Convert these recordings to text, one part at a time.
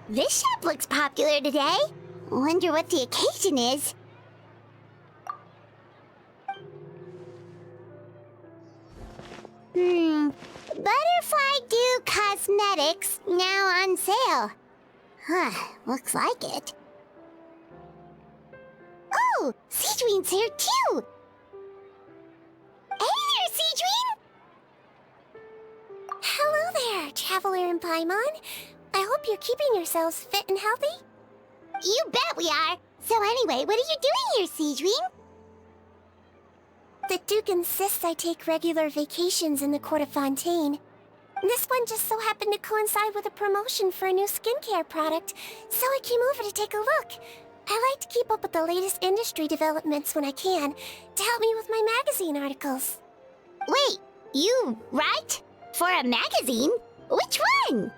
This shop looks popular today. Wonder what the occasion is. Butterfly Dew Cosmetics now on sale. Looks like it. Oh, Sigewinne's here too! Hey there, Sigewinne! Hello there, Traveler and Paimon. I hope you're keeping yourselves fit and healthy. You bet we are! So anyway, what are you doing here, Sigewinne? The Duke insists I take regular vacations in the Court of Fontaine. This one just so happened to coincide with a promotion for a new skincare product, so I came over to take a look. I like to keep up with the latest industry developments when I can, to help me with my magazine articles. Wait, you write? For a magazine? Which one?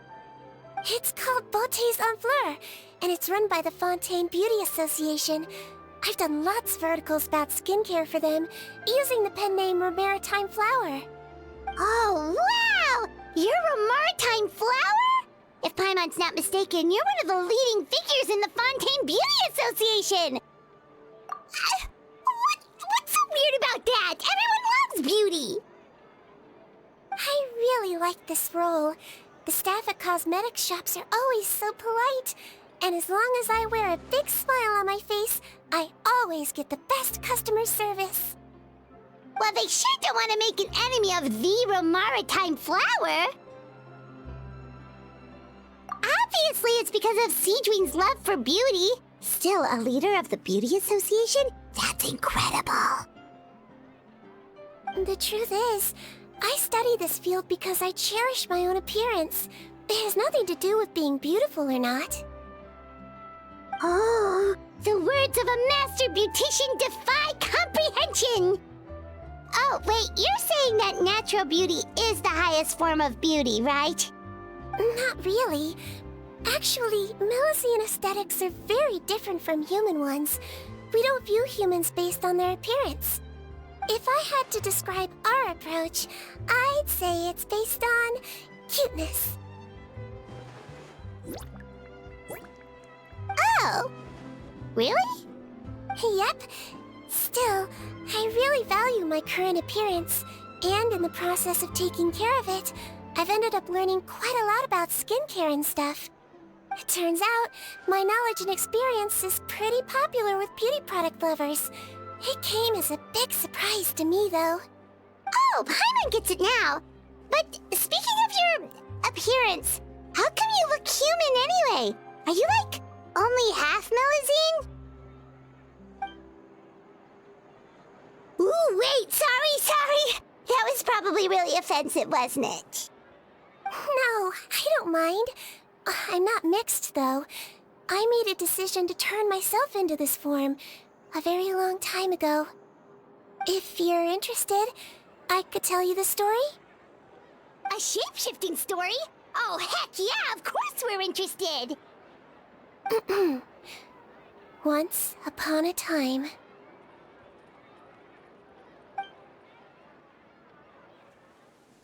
It's called Beautés en Fleur, and it's run by the Fontaine Beauty Association. I've done lots of articles about skincare for them, using the pen name Maritime Flower. Oh, wow! You're a Maritime Flower? If Paimon's not mistaken, you're one of the leading figures in the Fontaine Beauty Association! What's so weird about that? Everyone loves beauty! I really like this role. The staff at cosmetics shops are always so polite. And as long as I wear a big smile on my face, I always get the best customer service. Well, they sure don't want to make an enemy of the Maritime Flower. Obviously, it's because of Sigewinne's love for beauty. Still a leader of the Beauty Association? That's incredible. The truth is, I study this field because I cherish my own appearance. It has nothing to do with being beautiful or not. Oh, the words of a master beautician defy comprehension! Oh, wait, you're saying that natural beauty is the highest form of beauty, right? Not really. Actually, Melusine aesthetics are very different from human ones. We don't view humans based on their appearance. If I had to describe our approach, I'd say it's based on cuteness. Oh, really? Yep. Still, I really value my current appearance, and in the process of taking care of it, I've ended up learning quite a lot about skincare and stuff. It turns out, my knowledge and experience is pretty popular with beauty product lovers. It came as a big surprise to me, though. Oh, Paimon gets it now. But speaking of your appearance, how come you look human anyway? Are you like only half Melusine? Ooh, wait, sorry. That was probably really offensive, wasn't it? No, I don't mind. I'm not mixed, though. I made a decision to turn myself into this form a very long time ago. If you're interested, I could tell you the story. A shape-shifting story? Oh, heck yeah, of course we're interested! Once upon a time...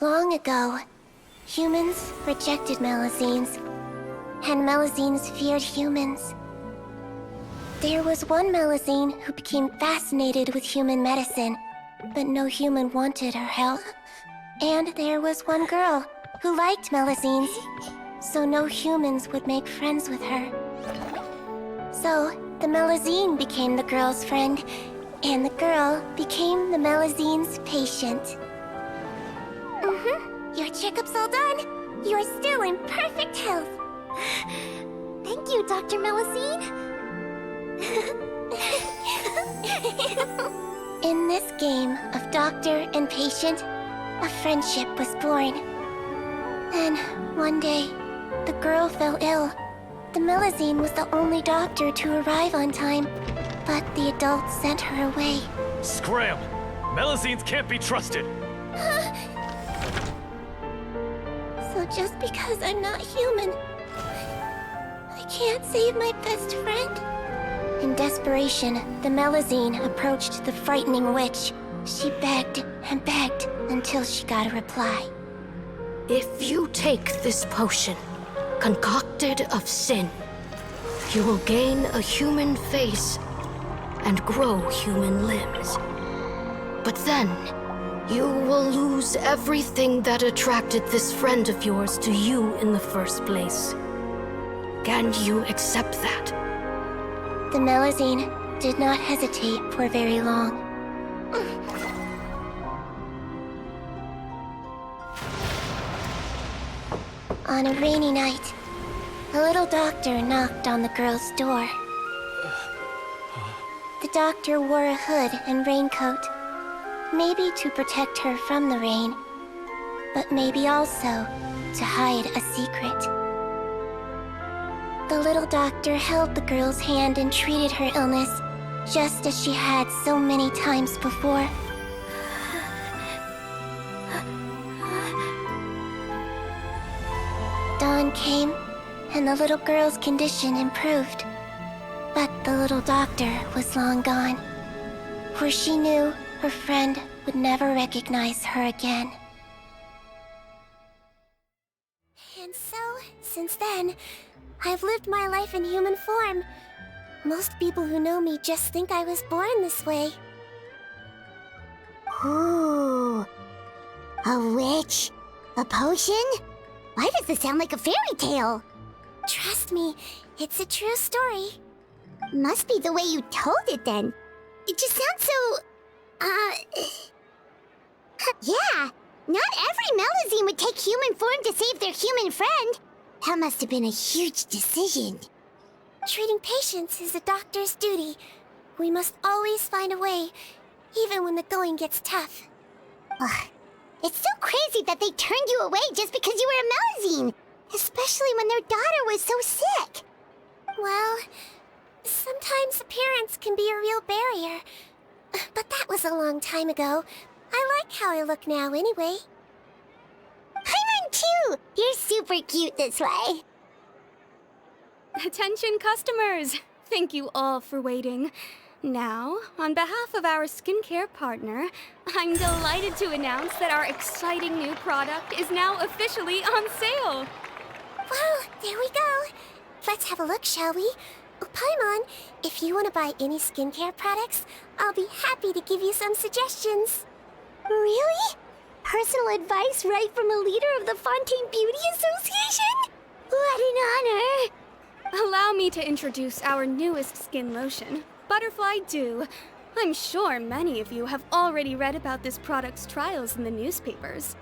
Long ago, humans rejected Melusines, and Melusines feared humans. There was one Melusine who became fascinated with human medicine, but no human wanted her help. And there was one girl who liked Melusines, so no humans would make friends with her. So, the Melusine became the girl's friend, and the girl became the Melusine's patient. Your checkup's all done. You're still in perfect health. Thank you, Dr. Melusine. In this game of doctor and patient, a friendship was born. Then, one day, the girl fell ill. The Melusine was the only doctor to arrive on time, but the adults sent her away. Scram! Melusines can't be trusted! So just because I'm not human, I can't save my best friend? In desperation, the Melusine approached the frightening witch. She begged and begged until she got a reply. If you take this potion, concocted of sin. You will gain a human face and grow human limbs. But then, you will lose everything that attracted this friend of yours to you in the first place. Can you accept that? The Melusine did not hesitate for very long. On a rainy night, a little doctor knocked on the girl's door. The doctor wore a hood and raincoat, maybe to protect her from the rain, but maybe also to hide a secret. The little doctor held the girl's hand and treated her illness, just as she had so many times before. Dawn came, and the little girl's condition improved. But the little doctor was long gone, for she knew her friend would never recognize her again. And so, since then, I've lived my life in human form. Most people who know me just think I was born this way. Ooh. A witch? A potion? Why does this sound like a fairy tale? Trust me, it's a true story. Must be the way you told it then. It just sounds so... yeah, not every Melusine would take human form to save their human friend. That must have been a huge decision. Treating patients is a doctor's duty. We must always find a way, even when the going gets tough. Ugh. It's so crazy that they turned you away just because you were a Melusine, especially when their daughter was so sick. Well, sometimes appearance can be a real barrier. But that was a long time ago. I like how I look now anyway. Paimon too! You're super cute this way. Attention customers! Thank you all for waiting. Now, on behalf of our skincare partner, I'm delighted to announce that our exciting new product is now officially on sale. Well, there we go. Let's have a look, shall we? Paimon, if you want to buy any skincare products, I'll be happy to give you some suggestions. Really? Personal advice right from a leader of the Fontaine Beauty Association? What an honor! Allow me to introduce our newest skin lotion, Butterfly Dew. I'm sure many of you have already read about this product's trials in the newspapers.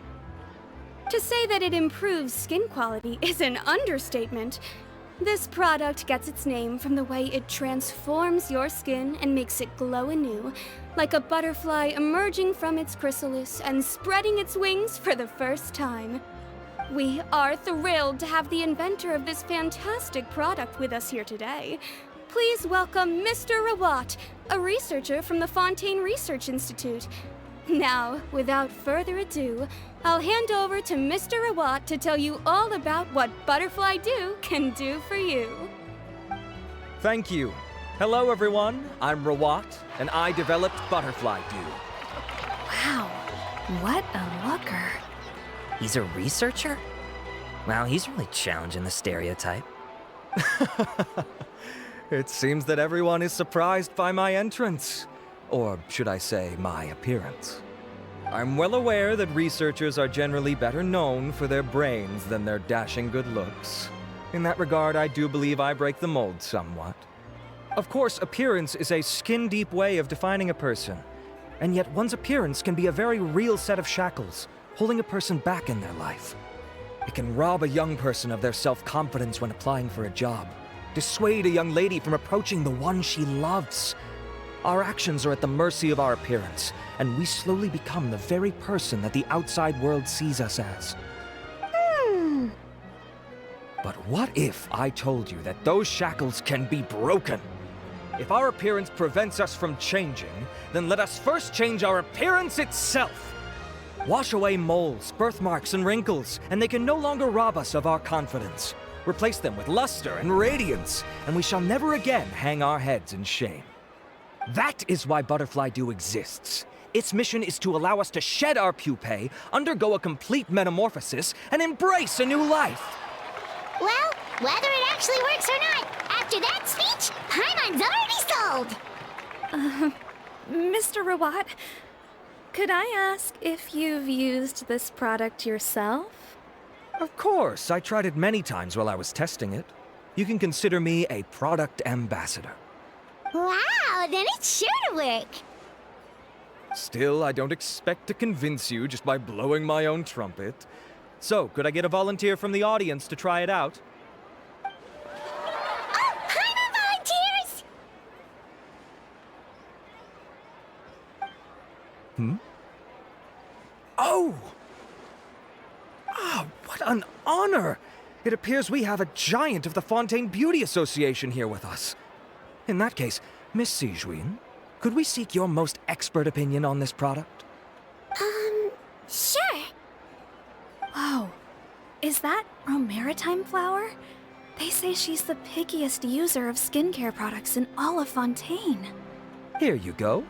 To say that it improves skin quality is an understatement. This product gets its name from the way it transforms your skin and makes it glow anew, like a butterfly emerging from its chrysalis and spreading its wings for the first time. We are thrilled to have the inventor of this fantastic product with us here today. Please welcome Mr. Rawat, a researcher from the Fontaine Research Institute. Now, without further ado, I'll hand over to Mr. Rawat to tell you all about what Butterfly Dew can do for you. Thank you. Hello, everyone. I'm Rawat, and I developed Butterfly Dew. Wow, what a looker. He's a researcher? Wow, he's really challenging the stereotype. It seems that everyone is surprised by my entrance. Or should I say, my appearance. I'm well aware that researchers are generally better known for their brains than their dashing good looks. In that regard, I do believe I break the mold somewhat. Of course, appearance is a skin-deep way of defining a person. And yet one's appearance can be a very real set of shackles, holding a person back in their life. It can rob a young person of their self-confidence when applying for a job, dissuade a young lady from approaching the one she loves. Our actions are at the mercy of our appearance, and we slowly become the very person that the outside world sees us as. But what if I told you that those shackles can be broken? If our appearance prevents us from changing, then let us first change our appearance itself. Wash away moles, birthmarks, and wrinkles, and they can no longer rob us of our confidence. Replace them with luster and radiance, and we shall never again hang our heads in shame. That is why Butterfly Dew exists. Its mission is to allow us to shed our pupae, undergo a complete metamorphosis, and embrace a new life. Well, Whether it actually works or not, after that speech, Paimon's already sold! Mr. Robot, could I ask if you've used this product yourself? Of course, I tried it many times while I was testing it. You can consider me a product ambassador. Wow, then it's sure to work! Still, I don't expect to convince you just by blowing my own trumpet. So, could I get a volunteer from the audience to try it out? Oh, Paimon volunteers! Oh! Ah, what an honor! It appears we have a giant of the Fontaine Beauty Association here with us. In that case, Miss Sigewinne, could we seek your most expert opinion on this product? Sure. Whoa, is that Romaritime flower? They say she's the pickiest user of skincare products in all of Fontaine. Here you go.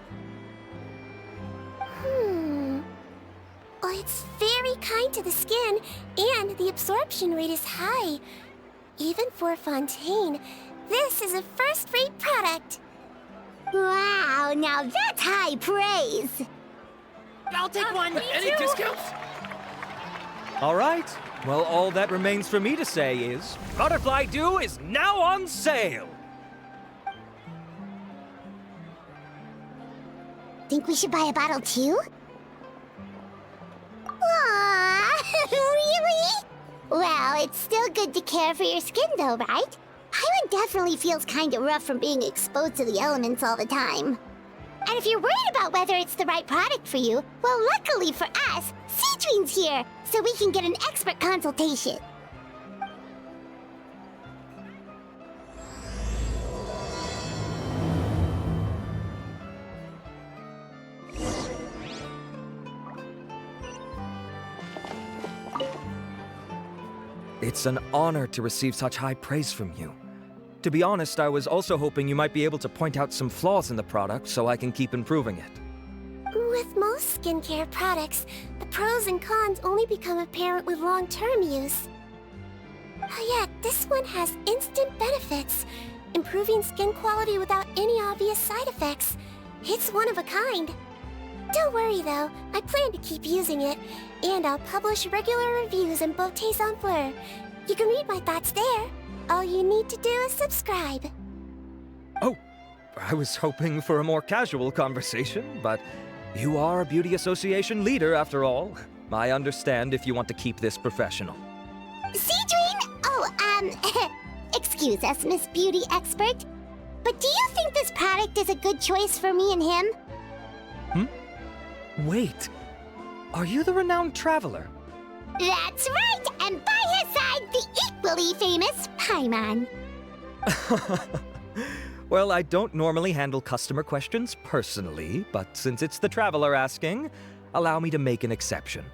Well, it's very kind to the skin, and the absorption rate is high. Even for Fontaine, this is a first-rate product. Wow, now that's high praise! I'll take one. Any discounts? All right. Well, all that remains for me to say is, Butterfly Dew is now on sale! Think we should buy a bottle too? Aww, really? Well, it's still good to care for your skin though, right? Paimon definitely feels kinda rough from being exposed to the elements all the time. And if you're worried about whether it's the right product for you, well, luckily for us, Sigewinne's here, so we can get an expert consultation. It's an honor to receive such high praise from you. To be honest, I was also hoping you might be able to point out some flaws in the product so I can keep improving it. With most skincare products, the pros and cons only become apparent with long-term use. Yet, this one has instant benefits, improving skin quality without any obvious side effects. It's one of a kind. Don't worry though, I plan to keep using it, and I'll publish regular reviews in Beauté Sans Fleur. You can read my thoughts there. All you need to do is subscribe. Oh, I was hoping for a more casual conversation, but you are a beauty association leader after all. I understand if you want to keep this professional. Sigewinne? Oh, excuse us, Miss Beauty Expert. But do you think this product is a good choice for me and him? Wait, are you the renowned traveler? That's right, and by his side, the equally famous Paimon. Well, I don't normally handle customer questions personally, but since it's the traveler asking, allow me to make an exception.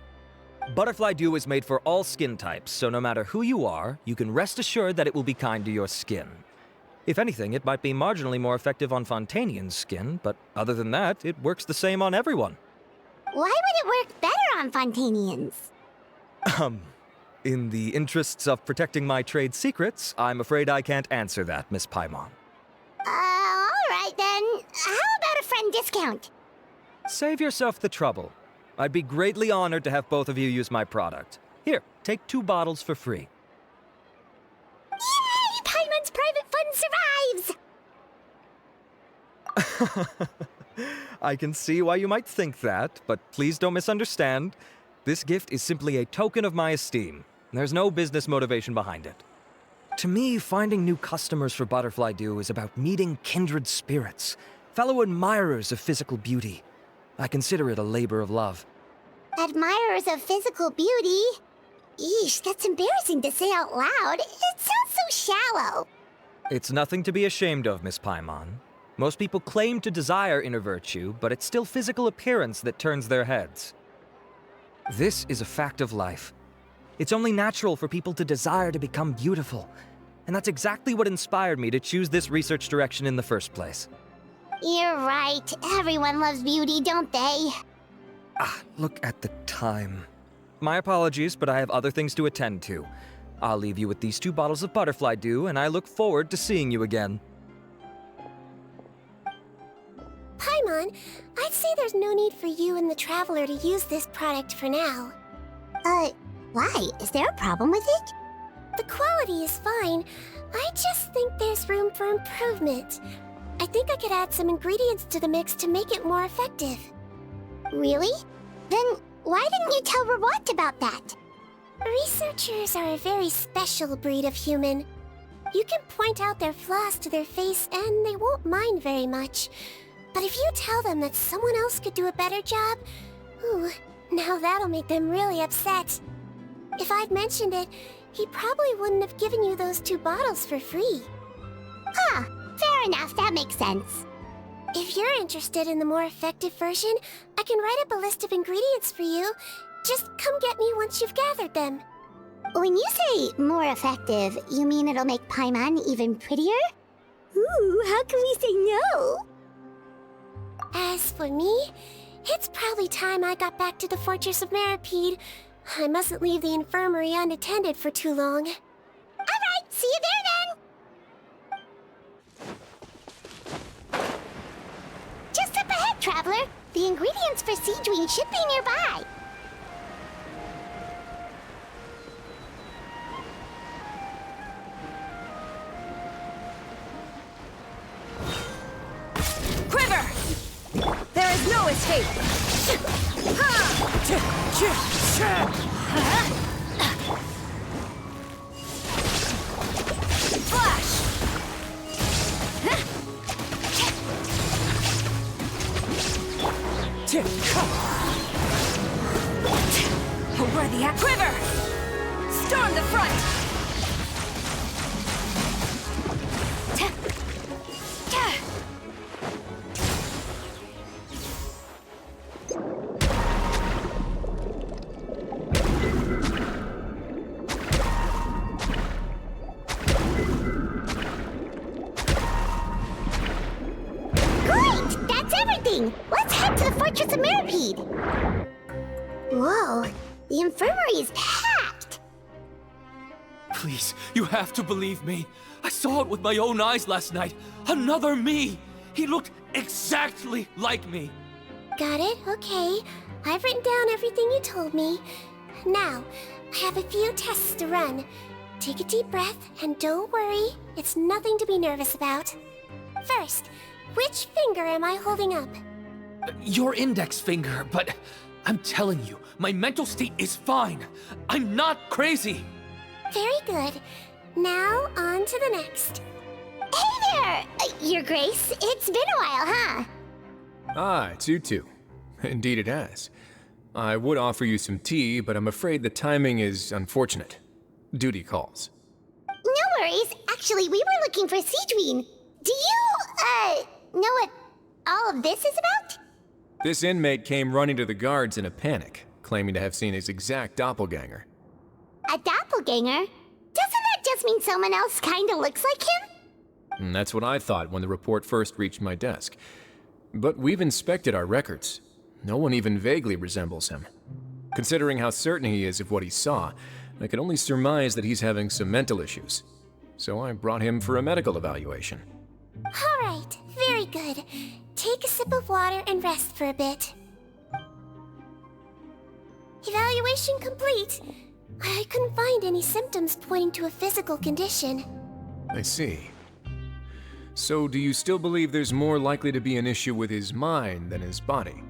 Butterfly Dew is made for all skin types, so no matter who you are, you can rest assured that it will be kind to your skin. If anything, it might be marginally more effective on Fontainian's skin, but other than that, it works the same on everyone. Why would it work better on Fontainians? In the interests of protecting my trade secrets, I'm afraid I can't answer that, Miss Paimon. Alright then. How about a friend discount? Save yourself the trouble. I'd be greatly honored to have both of you use my product. Here, take 2 bottles for free. Yay! Paimon's private fund survives! I can see why you might think that, but please don't misunderstand. This gift is simply a token of my esteem. There's no business motivation behind it. To me, finding new customers for Butterfly Dew is about meeting kindred spirits, fellow admirers of physical beauty. I consider it a labor of love. Admirers of physical beauty? Eesh, that's embarrassing to say out loud. It sounds so shallow. It's nothing to be ashamed of, Miss Paimon. Most people claim to desire inner virtue, but it's still physical appearance that turns their heads. This is a fact of life. It's only natural for people to desire to become beautiful, and that's exactly what inspired me to choose this research direction in the first place. You're right. Everyone loves beauty, don't they? Look at the time. My apologies, but I have other things to attend to. I'll leave you with these 2 bottles of butterfly dew, and I look forward to seeing you again. Paimon, I'd say there's no need for you and the Traveler to use this product for now. Why? Is there a problem with it? The quality is fine. I just think there's room for improvement. I think I could add some ingredients to the mix to make it more effective. Really? Then why didn't you tell Rawat about that? Researchers are a very special breed of human. You can point out their flaws to their face and they won't mind very much. But if you tell them that someone else could do a better job, ooh, now that'll make them really upset. If I'd mentioned it, he probably wouldn't have given you those 2 bottles for free. Huh, fair enough, that makes sense. If you're interested in the more effective version, I can write up a list of ingredients for you. Just come get me once you've gathered them. When you say more effective, you mean it'll make Paimon even prettier? Ooh, how can we say no? As for me, it's probably time I got back to the Fortress of Meropide. I mustn't leave the infirmary unattended for too long. Alright, see you there then! Just up ahead, Traveler. The ingredients for Sigewinne should be nearby. Quiver! There is no escape! Flash! A worthy act. Quiver! Storm the front! Great! That's everything! Let's head to the Fortress of Meropide! Whoa, the infirmary is packed! Please, you have to believe me. I saw it with my own eyes last night. Another me! He looked exactly like me. Got it? Okay. I've written down everything you told me. Now, I have a few tests to run. Take a deep breath, and don't worry, it's nothing to be nervous about. First, which finger am I holding up? Your index finger, but I'm telling you, my mental state is fine. I'm not crazy. Very good. Now, on to the next. Hey there! Your Grace, it's been a while, huh? Ah, it's you two. Indeed it has. I would offer you some tea, but I'm afraid the timing is unfortunate. Duty calls. No worries. Actually, we were looking for Sigewinne. Do you, know what all of this is about? This inmate came running to the guards in a panic, claiming to have seen his exact doppelganger. A doppelganger? Doesn't that just mean someone else kinda looks like him? And that's what I thought when the report first reached my desk. But we've inspected our records. No one even vaguely resembles him. Considering how certain he is of what he saw, I can only surmise that he's having some mental issues. So I brought him for a medical evaluation. All right, very good. Take a sip of water and rest for a bit. Evaluation complete. I couldn't find any symptoms pointing to a physical condition. I see. So do you still believe there's more likely to be an issue with his mind than his body?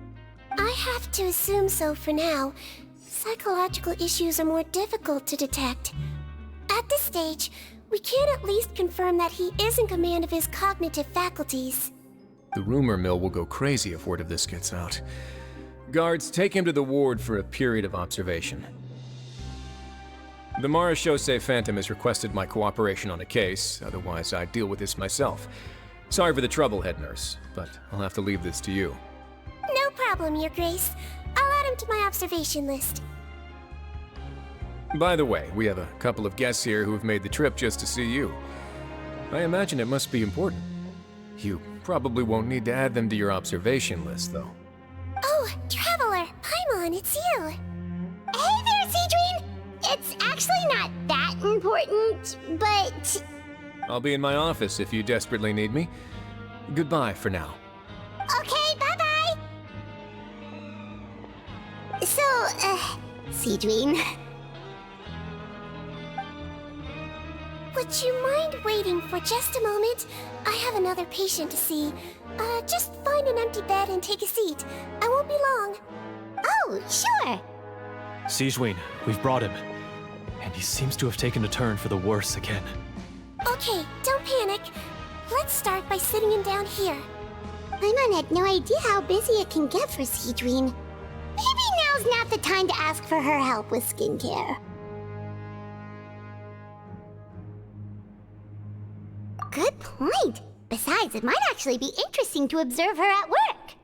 I have to assume so for now. Psychological issues are more difficult to detect. At this stage, we can at least confirm that he is in command of his cognitive faculties. The rumor mill will go crazy if word of this gets out. Guards, take him to the ward for a period of observation. The Marechaussee Phantom has requested my cooperation on a case, otherwise I'd deal with this myself. Sorry for the trouble, head nurse, but I'll have to leave this to you. No problem, Your Grace. I'll add him to my observation list. By the way, we have a couple of guests here who have made the trip just to see you. I imagine it must be important. You probably won't need to add them to your observation list, though. Oh, Traveler! Paimon, it's you! Hey there, Sigewinne! it's actually not that important, but... I'll be in my office if you desperately need me. Goodbye for now. Okay, bye-bye! So, Sigewinne... Would you mind waiting for just a moment? I have another patient to see. Just find an empty bed and take a seat. I won't be long. Oh, sure! Sigewinne, we've brought him. And he seems to have taken a turn for the worse again. Okay, don't panic. Let's start by sitting him down here. Paimon had no idea how busy it can get for Sigewinne. Maybe now's not the time to ask for her help with skincare. Good point. Besides, it might actually be interesting to observe her at work.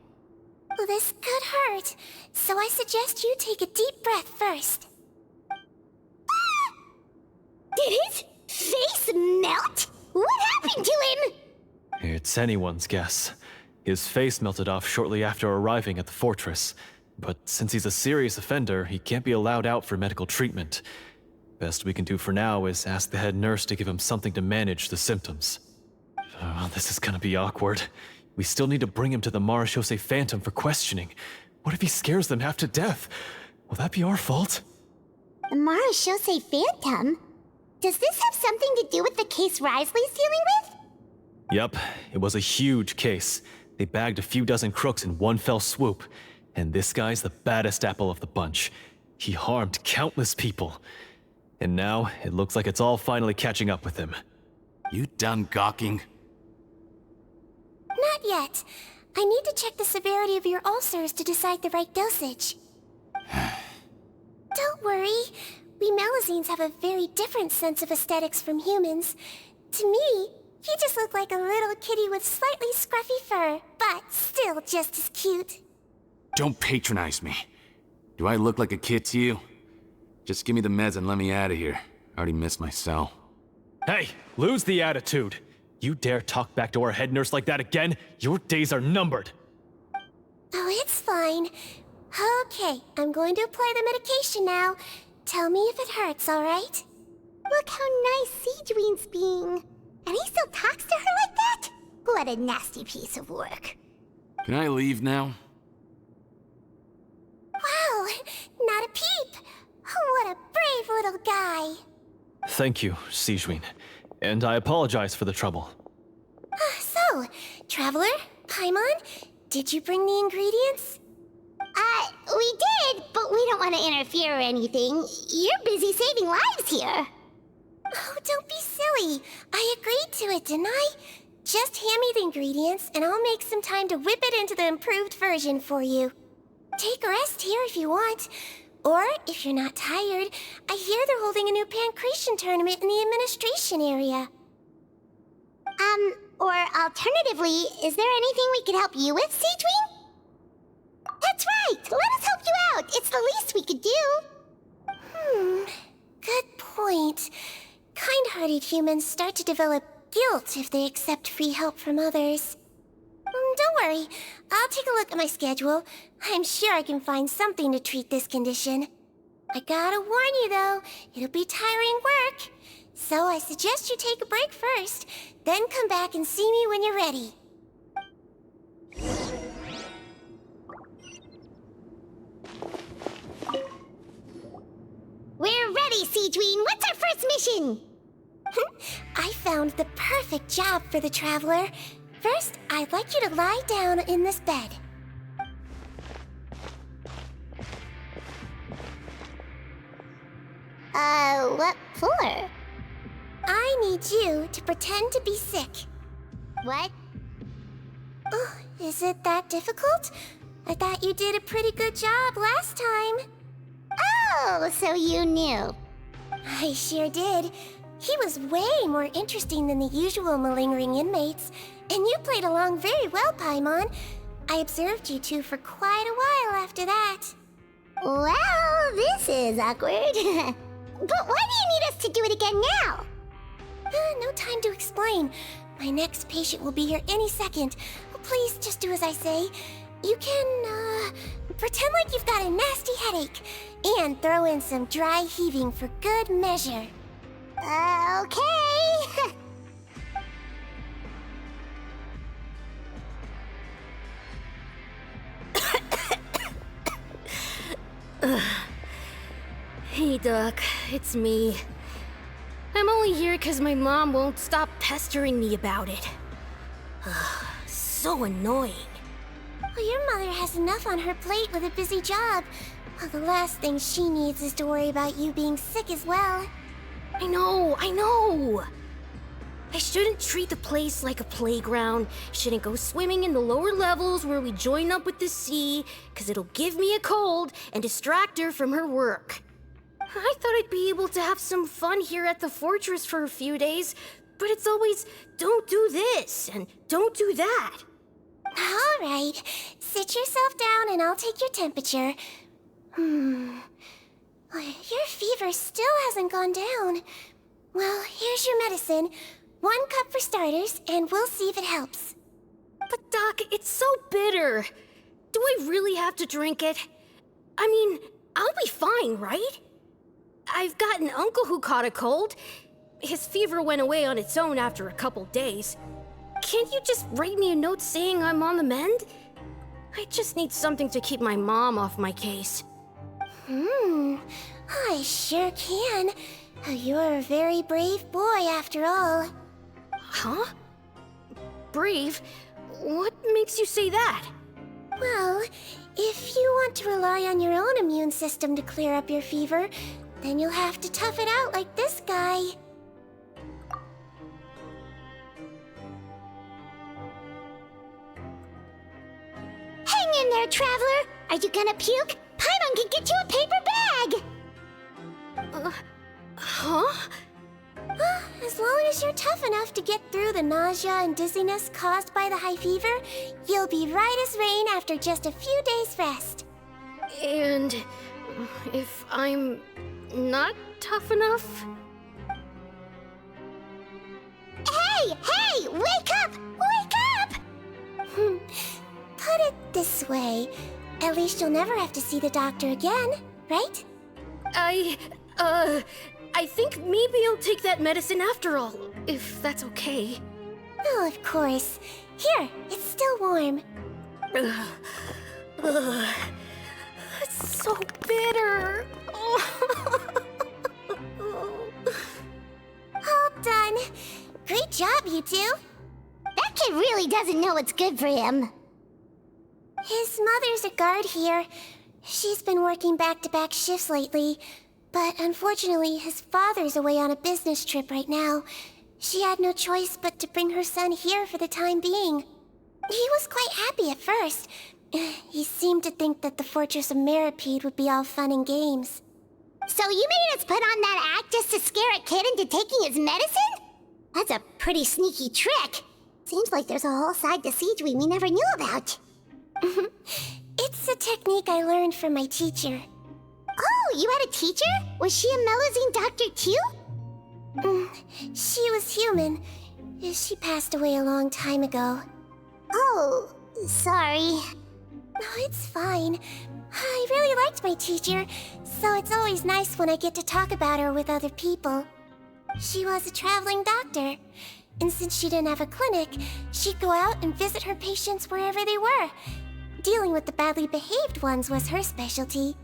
Well, this could hurt, so I suggest you take a deep breath first. Did his face melt? What happened to him? It's anyone's guess. His face melted off shortly after arriving at the fortress. But since he's a serious offender, he can't be allowed out for medical treatment. Best we can do for now is ask the head nurse to give him something to manage the symptoms. Oh, this is gonna be awkward. We still need to bring him to the Marechaussee Phantom for questioning. What if he scares them half to death? Will that be our fault? The Marechaussee Phantom? Does this have something to do with the case Risley's dealing with? Yep, it was a huge case. They bagged a few dozen crooks in one fell swoop. And this guy's the baddest apple of the bunch. He harmed countless people. And now, it looks like it's all finally catching up with him. You done gawking? Not yet. I need to check the severity of your ulcers to decide the right dosage. Don't worry. We Melazines have a very different sense of aesthetics from humans. To me, you just look like a little kitty with slightly scruffy fur, but still just as cute. Don't patronize me. Do I look like a kid to you? Just give me the meds and let me out of here. I already missed my cell. Hey, lose the attitude. You dare talk back to our head nurse like that again, your days are numbered. Oh, it's fine. Okay, I'm going to apply the medication now. Tell me if it hurts, alright? Look how nice Sigewinne's being. And he still talks to her like that? What a nasty piece of work. Can I leave now? Wow, not a peep. What a brave little guy. Thank you, Sigewinne. And I apologize for the trouble. So, Traveler, Paimon, did you bring the ingredients? We did, but we don't want to interfere or anything. You're busy saving lives here. Oh, don't be silly. I agreed to it, didn't I? Just hand me the ingredients, and I'll make some time to whip it into the improved version for you. Take a rest here if you want. Or, if you're not tired, I hear they're holding a new pancreation tournament in the administration area. Or alternatively, is there anything we could help you with, Sigewinne? That's right! Let us help you out! It's the least we could do! Good point. Kind-hearted humans start to develop guilt if they accept free help from others. Don't worry. I'll take a look at my schedule. I'm sure I can find something to treat this condition. I gotta warn you, though, it'll be tiring work. So I suggest you take a break first, then come back and see me when you're ready. We're ready, Sigewinne! What's our first mission? I found the perfect job for the Traveler. First, I'd like you to lie down in this bed. What for? I need you to pretend to be sick. What? Oh, is it that difficult? I thought you did a pretty good job last time. Oh, so you knew. I sure did. He was way more interesting than the usual malingering inmates, and you played along very well, Paimon. I observed you two for quite a while after that. Well, this is awkward. But why do you need us to do it again now? No time to explain. My next patient will be here any second. Please just do as I say. You can, Pretend like you've got a nasty headache, and throw in some dry heaving for good measure. Okay. Hey, Doc, it's me. I'm only here because my mom won't stop pestering me about it. So annoying. Well, your mother has enough on her plate with a busy job. Well, the last thing she needs is to worry about you being sick as well. I know. I shouldn't treat the place like a playground. Shouldn't go swimming in the lower levels where we join up with the sea, because it'll give me a cold and distract her from her work. I thought I'd be able to have some fun here at the fortress for a few days, but it's always, don't do this and don't do that. All right, sit yourself down and I'll take your temperature. Your fever still hasn't gone down. Well, here's your medicine. 1 cup for starters, and we'll see if it helps. But Doc, it's so bitter. Do I really have to drink it? I mean, I'll be fine, right? I've got an uncle who caught a cold. His fever went away on its own after a couple days. Can't you just write me a note saying I'm on the mend? I just need something to keep my mom off my case. I sure can. You're a very brave boy, after all. Huh? Brave? What makes you say that? Well, if you want to rely on your own immune system to clear up your fever, then you'll have to tough it out like this guy. Hang in there, traveler. Are you gonna puke? Paimon can get you a paper bag. Huh? As long as you're tough enough to get through the nausea and dizziness caused by the high fever, you'll be right as rain after just a few days' rest. And if I'm not tough enough? Hey! Wake up! Wake up! Put it this way. At least you'll never have to see the doctor again, right? I think maybe I'll take that medicine after all, if that's okay. Oh, of course. Here, it's still warm. It's so bitter. All done. Great job, you two. That kid really doesn't know what's good for him. His mother's a guard here. She's been working back-to-back shifts lately, but unfortunately his father's away on a business trip right now. She had no choice but to bring her son here for the time being. He was quite happy at first. He seemed to think that the Fortress of Meripede would be all fun and games. So you made us put on that act just to scare a kid into taking his medicine? That's a pretty sneaky trick. Seems like there's a whole side to Sigewinne we never knew about. It's a technique I learned from my teacher. Oh, you had a teacher? Was she a Melazine doctor too? She was human. She passed away a long time ago. Oh, sorry. No, it's fine. I really liked my teacher, so it's always nice when I get to talk about her with other people. She was a traveling doctor, and since she didn't have a clinic, she'd go out and visit her patients wherever they were. Dealing with the badly behaved ones was her specialty.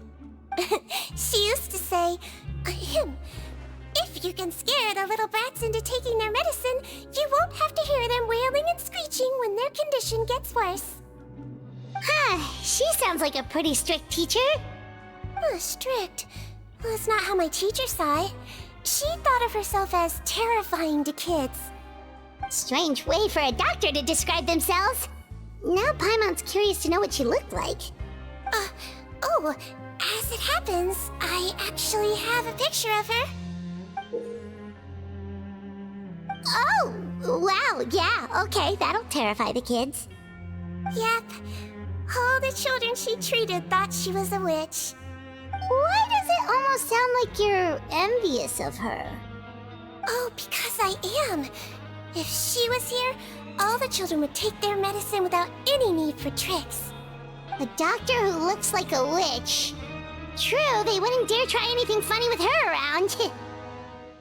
She used to say, if you can scare the little brats into taking their medicine, you won't have to hear them wailing and screeching when their condition gets worse. She sounds like a pretty strict teacher. Strict? Well, that's not how my teacher saw it. She thought of herself as terrifying to kids. Strange way for a doctor to describe themselves. Now Paimon's curious to know what she looked like. As it happens, I actually have a picture of her. Oh, wow, yeah, okay, that'll terrify the kids. Yep. All the children she treated thought she was a witch. Why does it almost sound like you're envious of her? Oh, because I am. If she was here, all the children would take their medicine without any need for tricks. A doctor who looks like a witch. True, they wouldn't dare try anything funny with her around.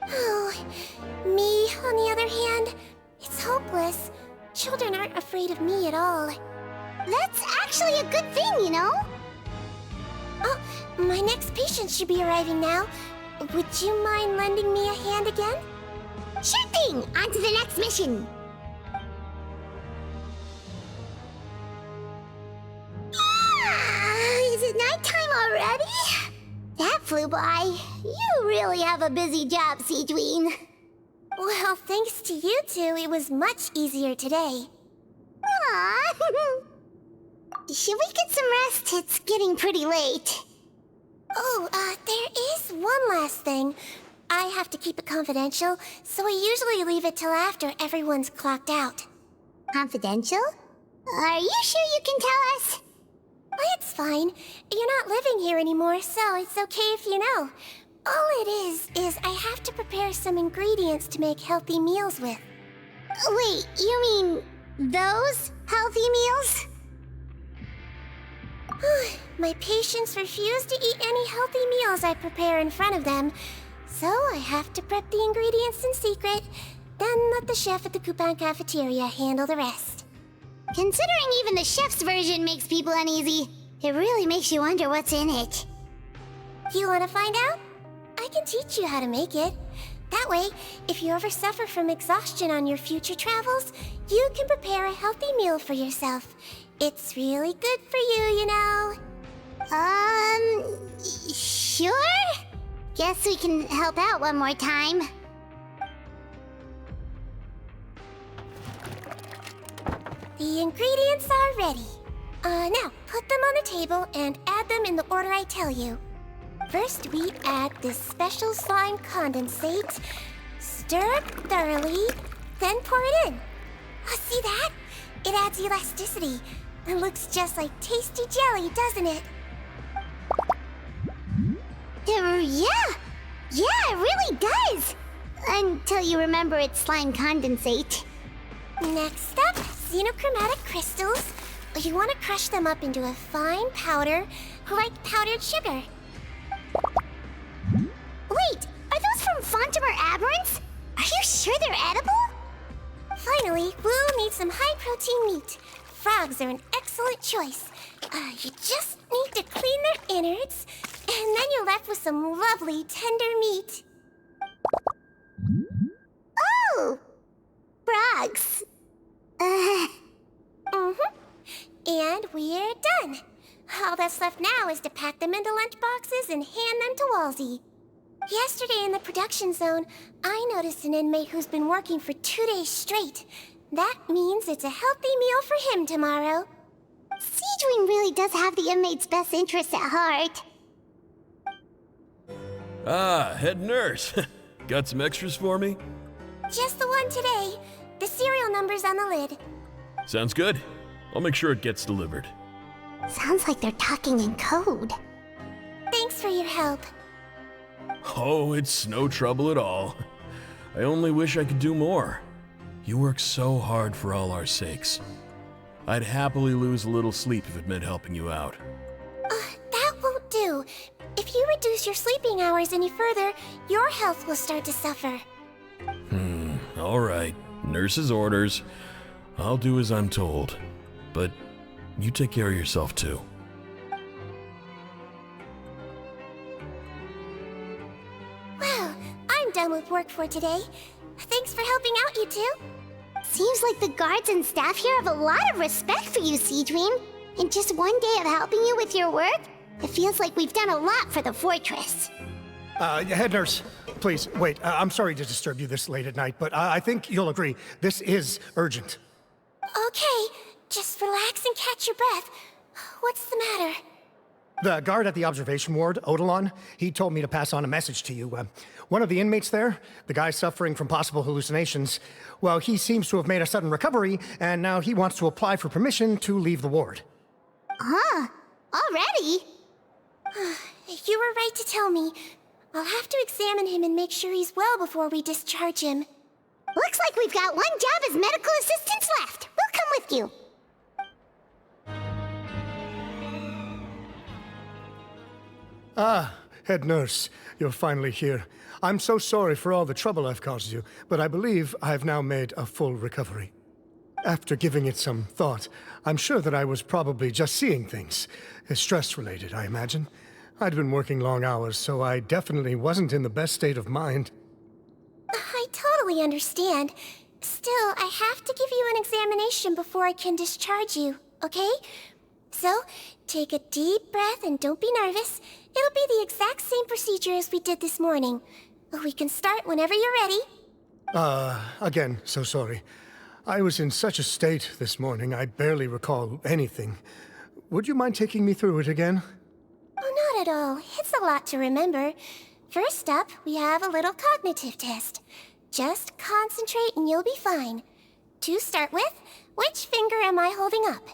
Oh, me, on the other hand, it's hopeless. Children aren't afraid of me at all. That's actually a good thing, you know? Oh, my next patient should be arriving now. Would you mind lending me a hand again? Sure thing! On to the next mission! Is it nighttime already? That flew by. You really have a busy job, Sigewinne. Well, thanks to you two, it was much easier today. Aww. Should we get some rest? It's getting pretty late. Oh, there is one last thing. I have to keep it confidential, so I usually leave it till after everyone's clocked out. Confidential? Are you sure you can tell us? Well, it's fine. You're not living here anymore, so it's okay if you know. All it is I have to prepare some ingredients to make healthy meals with. Wait, you mean those healthy meals? My patients refuse to eat any healthy meals I prepare in front of them, so I have to prep the ingredients in secret, then let the chef at the Coupon cafeteria handle the rest. Considering even the chef's version makes people uneasy, it really makes you wonder what's in it. You want to find out? I can teach you how to make it. That way, if you ever suffer from exhaustion on your future travels, you can prepare a healthy meal for yourself. It's really good for you, you know. Sure? Guess we can help out one more time. The ingredients are ready. Now, put them on the table and add them in the order I tell you. First, we add this special slime condensate, stir it thoroughly, then pour it in. Oh, see that? It adds elasticity. It looks just like tasty jelly, doesn't it? Yeah, it really does. Until you remember it's slime condensate. Next up, xenochromatic crystals. You want to crush them up into a fine powder, like powdered sugar. Wait, are those from Fontimer Aberrants? Are you sure they're edible? Finally, we'll need some high-protein meat. Frogs are an excellent choice. You just need to clean their innards, and then you're left with some lovely, tender meat. Oh! Frogs. And we're done. All that's left now is to pack them into lunch boxes and hand them to Walsey. Yesterday in the production zone, I noticed an inmate who's been working for 2 days straight. That means it's a healthy meal for him tomorrow. Sigewinne really does have the inmate's best interests at heart. Ah, head nurse. Got some extras for me? Just the one today. The serial number's on the lid. Sounds good. I'll make sure it gets delivered. Sounds like they're talking in code. Thanks for your help. Oh, it's no trouble at all. I only wish I could do more. You work so hard for all our sakes. I'd happily lose a little sleep if it meant helping you out. That won't do. If you reduce your sleeping hours any further, your health will start to suffer. All right. Nurse's orders. I'll do as I'm told. But you take care of yourself too. Well, I'm done with work for today. Thanks for helping out, you two. Seems like the guards and staff here have a lot of respect for you, Sigewinne. In just one day of helping you with your work, it feels like we've done a lot for the fortress. Head nurse, please, wait. I'm sorry to disturb you this late at night, but I think you'll agree. This is urgent. Okay, just relax and catch your breath. What's the matter? The guard at the observation ward, Odilon, he told me to pass on a message to you. One of the inmates there, the guy suffering from possible hallucinations, well, he seems to have made a sudden recovery, and now he wants to apply for permission to leave the ward. Huh? Already? You were right to tell me. I'll have to examine him and make sure he's well before we discharge him. Looks like we've got one job as medical assistants left. We'll come with you. Ah, head nurse, you're finally here. I'm so sorry for all the trouble I've caused you, but I believe I've now made a full recovery. After giving it some thought, I'm sure that I was probably just seeing things. Stress-related, I imagine. I'd been working long hours, so I definitely wasn't in the best state of mind. I totally understand. Still, I have to give you an examination before I can discharge you, okay? So, take a deep breath and don't be nervous. It'll be the exact same procedure as we did this morning. We can start whenever you're ready. Again, so sorry. I was in such a state this morning, I barely recall anything. Would you mind taking me through it again? Oh, not at all. It's a lot to remember. First up, we have a little cognitive test. Just concentrate and you'll be fine. To start with, which finger am I holding up?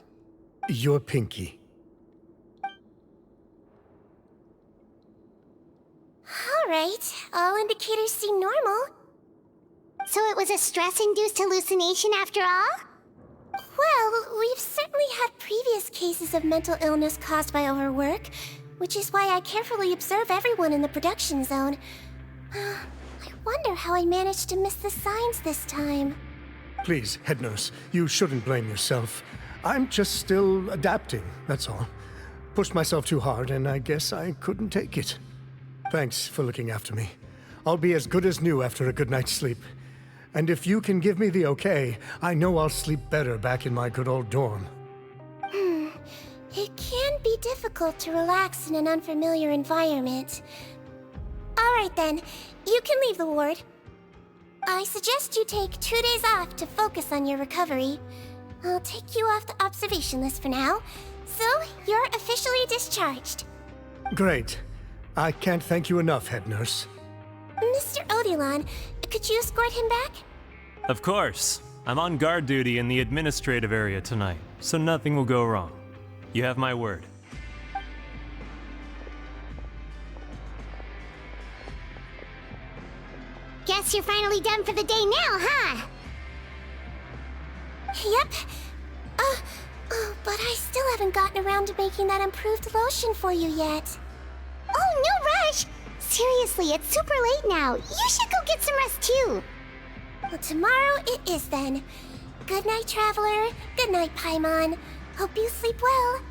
Your pinky. All right, all indicators seem normal. So it was a stress-induced hallucination after all? Well, we've certainly had previous cases of mental illness caused by overwork, which is why I carefully observe everyone in the production zone. I wonder how I managed to miss the signs this time. Please, head nurse, you shouldn't blame yourself. I'm just still adapting, that's all. Pushed myself too hard, and I guess I couldn't take it. Thanks for looking after me. I'll be as good as new after a good night's sleep. And if you can give me the okay, I know I'll sleep better back in my good old dorm. It can be difficult to relax in an unfamiliar environment. Alright then, you can leave the ward. I suggest you take 2 days off to focus on your recovery. I'll take you off the observation list for now, so you're officially discharged. Great. I can't thank you enough, head nurse. Mr. Odilon, could you escort him back? Of course. I'm on guard duty in the administrative area tonight, so nothing will go wrong. You have my word. Guess you're finally done for the day now, huh? Yep. But I still haven't gotten around to making that improved lotion for you yet. Oh, no rush! Seriously, it's super late now. You should go get some rest too. Well, tomorrow it is then. Good night, Traveler. Good night, Paimon. Hope you sleep well.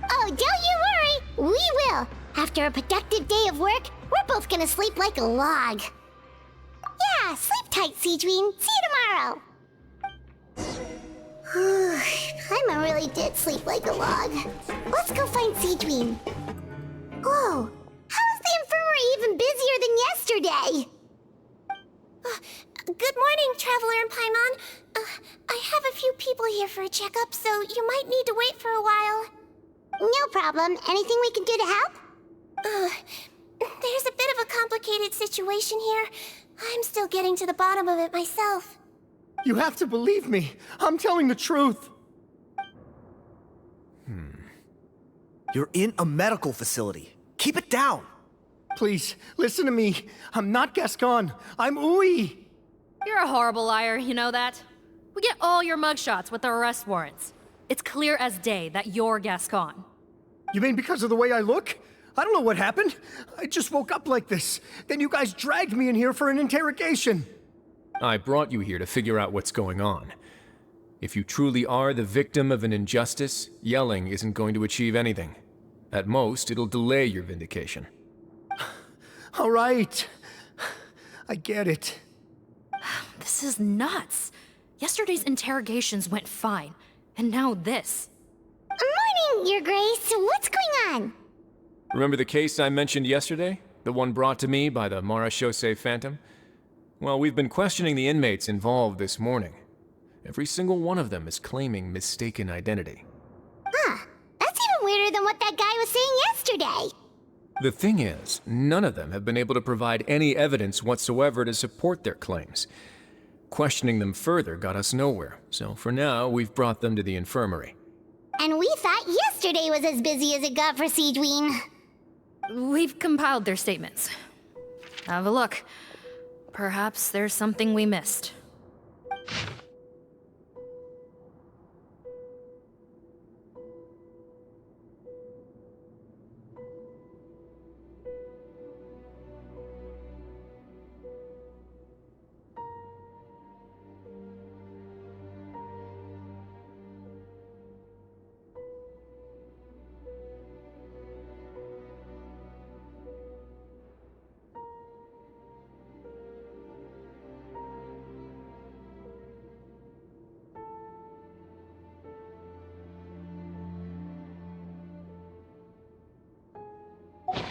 Oh, don't you worry! We will! After a productive day of work, we're both gonna sleep like a log. Yeah, sleep tight, Sigewinne. See you tomorrow! Paimon really did sleep like a log. Let's go find Sigewinne. Whoa! How is the infirmary even busier than yesterday? Good morning, Traveler and Paimon. I have a few people here for a checkup, so you might need to wait for a while. No problem. Anything we can do to help? There's a bit of a complicated situation here. I'm still getting to the bottom of it myself. You have to believe me. I'm telling the truth. You're in a medical facility. Keep it down. Please, listen to me. I'm not Gascon. I'm Uy. You're a horrible liar, you know that? We get all your mugshots with the arrest warrants. It's clear as day that you're Gascon. You mean because of the way I look? I don't know what happened. I just woke up like this. Then you guys dragged me in here for an interrogation. I brought you here to figure out what's going on. If you truly are the victim of an injustice, yelling isn't going to achieve anything. At most, it'll delay your vindication. All right. I get it. This is nuts. Yesterday's interrogations went fine, and now this. Morning, Your Grace. What's going on? Remember the case I mentioned yesterday? The one brought to me by the Marechaussee Phantom? Well, we've been questioning the inmates involved this morning. Every single one of them is claiming mistaken identity. Huh. That's even weirder than what that guy was saying yesterday. The thing is, none of them have been able to provide any evidence whatsoever to support their claims. Questioning them further got us nowhere, so for now, we've brought them to the infirmary. And we thought yesterday was as busy as it got for Sigewinne. We've compiled their statements. Have a look. Perhaps there's something we missed.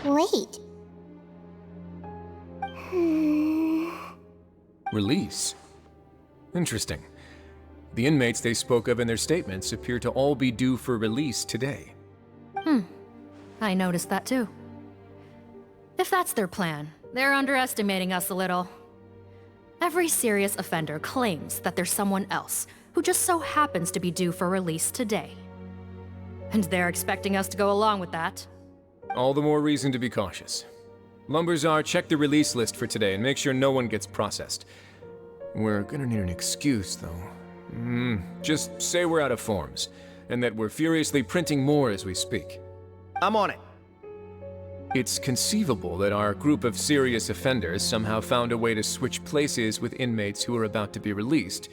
Wait. Release? Interesting. The inmates they spoke of in their statements appear to all be due for release today. I noticed that too. If that's their plan, they're underestimating us a little. Every serious offender claims that there's someone else who just so happens to be due for release today. And they're expecting us to go along with that. All the more reason to be cautious. Lumberzar, check the release list for today and make sure no one gets processed. We're gonna need an excuse, though. Just say we're out of forms, and that we're furiously printing more as we speak. I'm on it. It's conceivable that our group of serious offenders somehow found a way to switch places with inmates who are about to be released,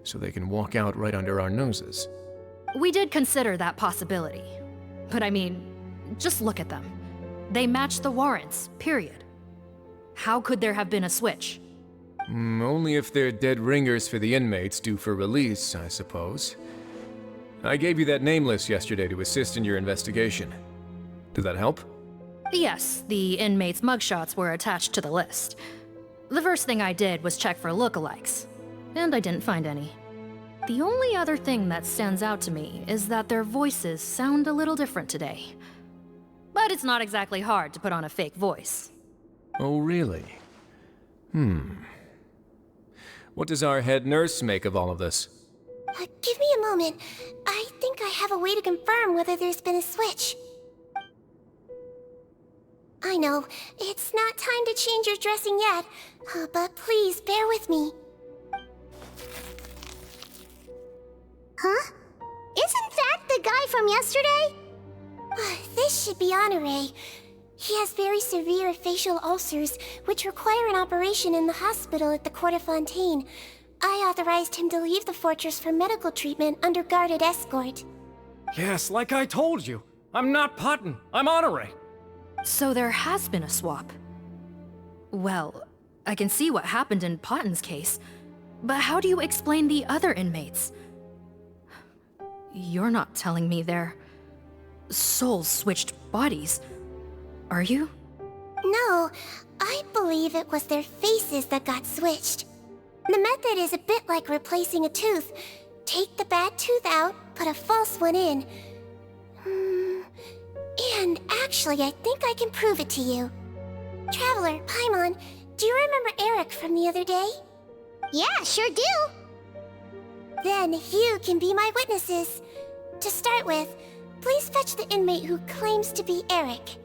so they can walk out right under our noses. We did consider that possibility. But I mean, just look at them. They match the warrants, period. How could there have been a switch? Only if they're dead ringers for the inmates due for release, I suppose. I gave you that name list yesterday to assist in your investigation. Did that help? Yes, the inmates' mugshots were attached to the list. The first thing I did was check for lookalikes, and I didn't find any. The only other thing that stands out to me is that their voices sound a little different today. But it's not exactly hard to put on a fake voice. Oh, really? What does our head nurse make of all of this? Give me a moment. I think I have a way to confirm whether there's been a switch. I know, it's not time to change your dressing yet, but please bear with me. Huh? Isn't that the guy from yesterday? This should be Honore. He has very severe facial ulcers, which require an operation in the hospital at the Court of Fontaine. I authorized him to leave the fortress for medical treatment under guarded escort. Yes, like I told you. I'm not Putton. I'm Honore. So there has been a swap. Well, I can see what happened in Potton's case, but how do you explain the other inmates? You're not telling me their souls switched bodies, are you? No, I believe it was their faces that got switched. The method is a bit like replacing a tooth. Take the bad tooth out, put a false one in. And actually, I think I can prove it to you. Traveler, Paimon, do you remember Eric from the other day? Yeah, sure do. Then you can be my witnesses. To start with, please fetch the inmate who claims to be Eric.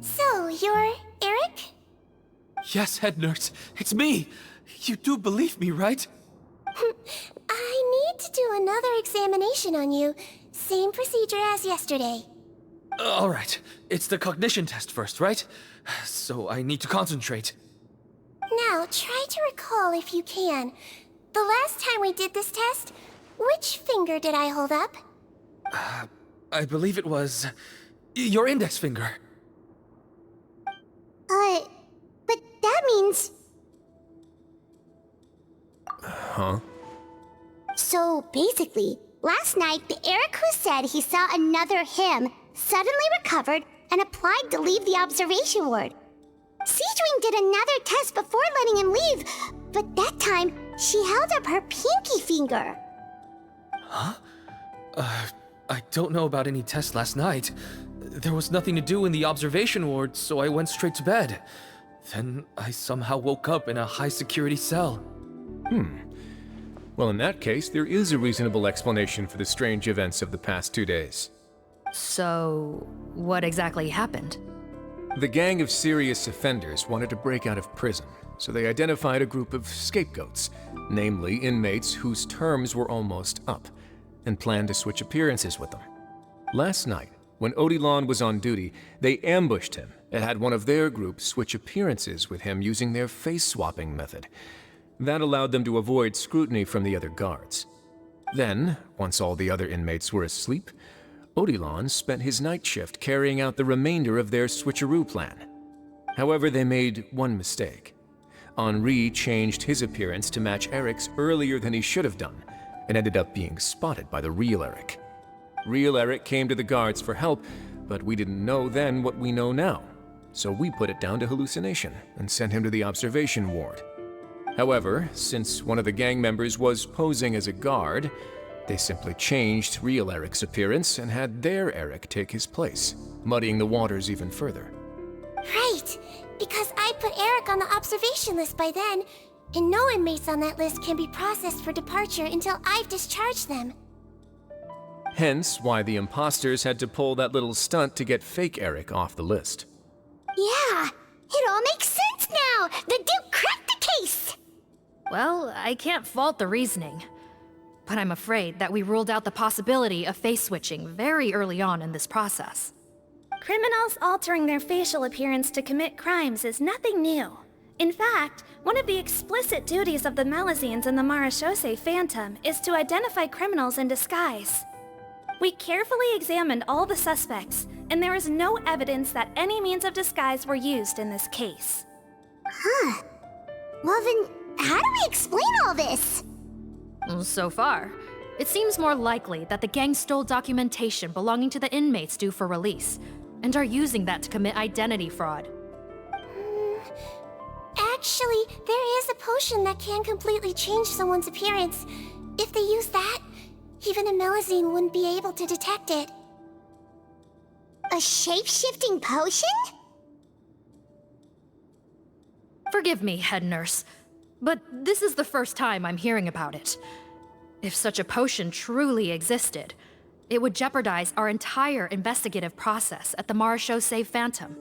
So, you're Eric? Yes, head nurse. It's me. You do believe me, right? I need to do another examination on you. Same procedure as yesterday. All right. It's the cognition test first, right? So I need to concentrate. Now, try to recall if you can. The last time we did this test, which finger did I hold up? I believe it was your index finger. But that means... Huh? So basically, last night, the Eric who said he saw another him suddenly recovered and applied to leave the observation ward. Sigewinne did another test before letting him leave, but that time, she held up her pinky finger. Huh? I don't know about any tests last night. There was nothing to do in the observation ward, so I went straight to bed. Then I somehow woke up in a high-security cell. Well, in that case, there is a reasonable explanation for the strange events of the past 2 days. So, what exactly happened? The gang of serious offenders wanted to break out of prison, so they identified a group of scapegoats, namely inmates whose terms were almost up, and planned to switch appearances with them. Last night, when Odilon was on duty, they ambushed him and had one of their group switch appearances with him using their face-swapping method. That allowed them to avoid scrutiny from the other guards. Then, once all the other inmates were asleep, Odilon spent his night shift carrying out the remainder of their switcheroo plan. However, they made one mistake. Henri changed his appearance to match Eric's earlier than he should have done, and ended up being spotted by the real Eric. Real Eric came to the guards for help, but we didn't know then what we know now, so we put it down to hallucination and sent him to the observation ward. However, since one of the gang members was posing as a guard, they simply changed real Eric's appearance and had their Eric take his place, muddying the waters even further. Right, because I put Eric on the observation list by then, and no inmates on that list can be processed for departure until I've discharged them. Hence why the imposters had to pull that little stunt to get fake Eric off the list. Yeah, it all makes sense now! The Duke cracked the case! Well, I can't fault the reasoning. But I'm afraid that we ruled out the possibility of face switching very early on in this process. Criminals altering their facial appearance to commit crimes is nothing new. In fact, one of the explicit duties of the Melusines in the Marechaussee Phantom is to identify criminals in disguise. We carefully examined all the suspects, and there is no evidence that any means of disguise were used in this case. Huh. Well then, how do we explain all this? So far, it seems more likely that the gang stole documentation belonging to the inmates due for release, and are using that to commit identity fraud. Actually, there is a potion that can completely change someone's appearance. If they use that, even a Melusine wouldn't be able to detect it. A shape-shifting potion? Forgive me, head nurse, but this is the first time I'm hearing about it. If such a potion truly existed, it would jeopardize our entire investigative process at the Marechaussee Phantom.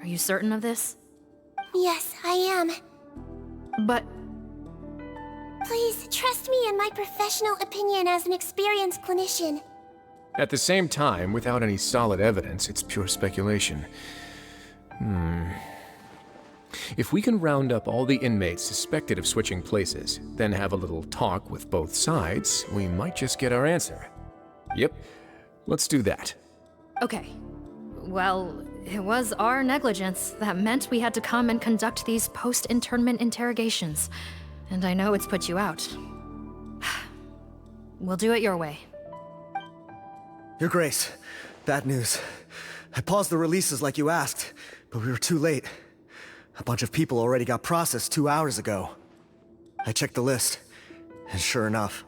Are you certain of this? Yes, I am. But... Please, trust me in my professional opinion as an experienced clinician. At the same time, without any solid evidence, it's pure speculation. If we can round up all the inmates suspected of switching places, then have a little talk with both sides, we might just get our answer. Yep, let's do that. Okay. Well, it was our negligence that meant we had to come and conduct these post-internment interrogations. And I know it's put you out. We'll do it your way. Your Grace, bad news. I paused the releases like you asked, but we were too late. A bunch of people already got processed 2 hours ago. I checked the list, and sure enough,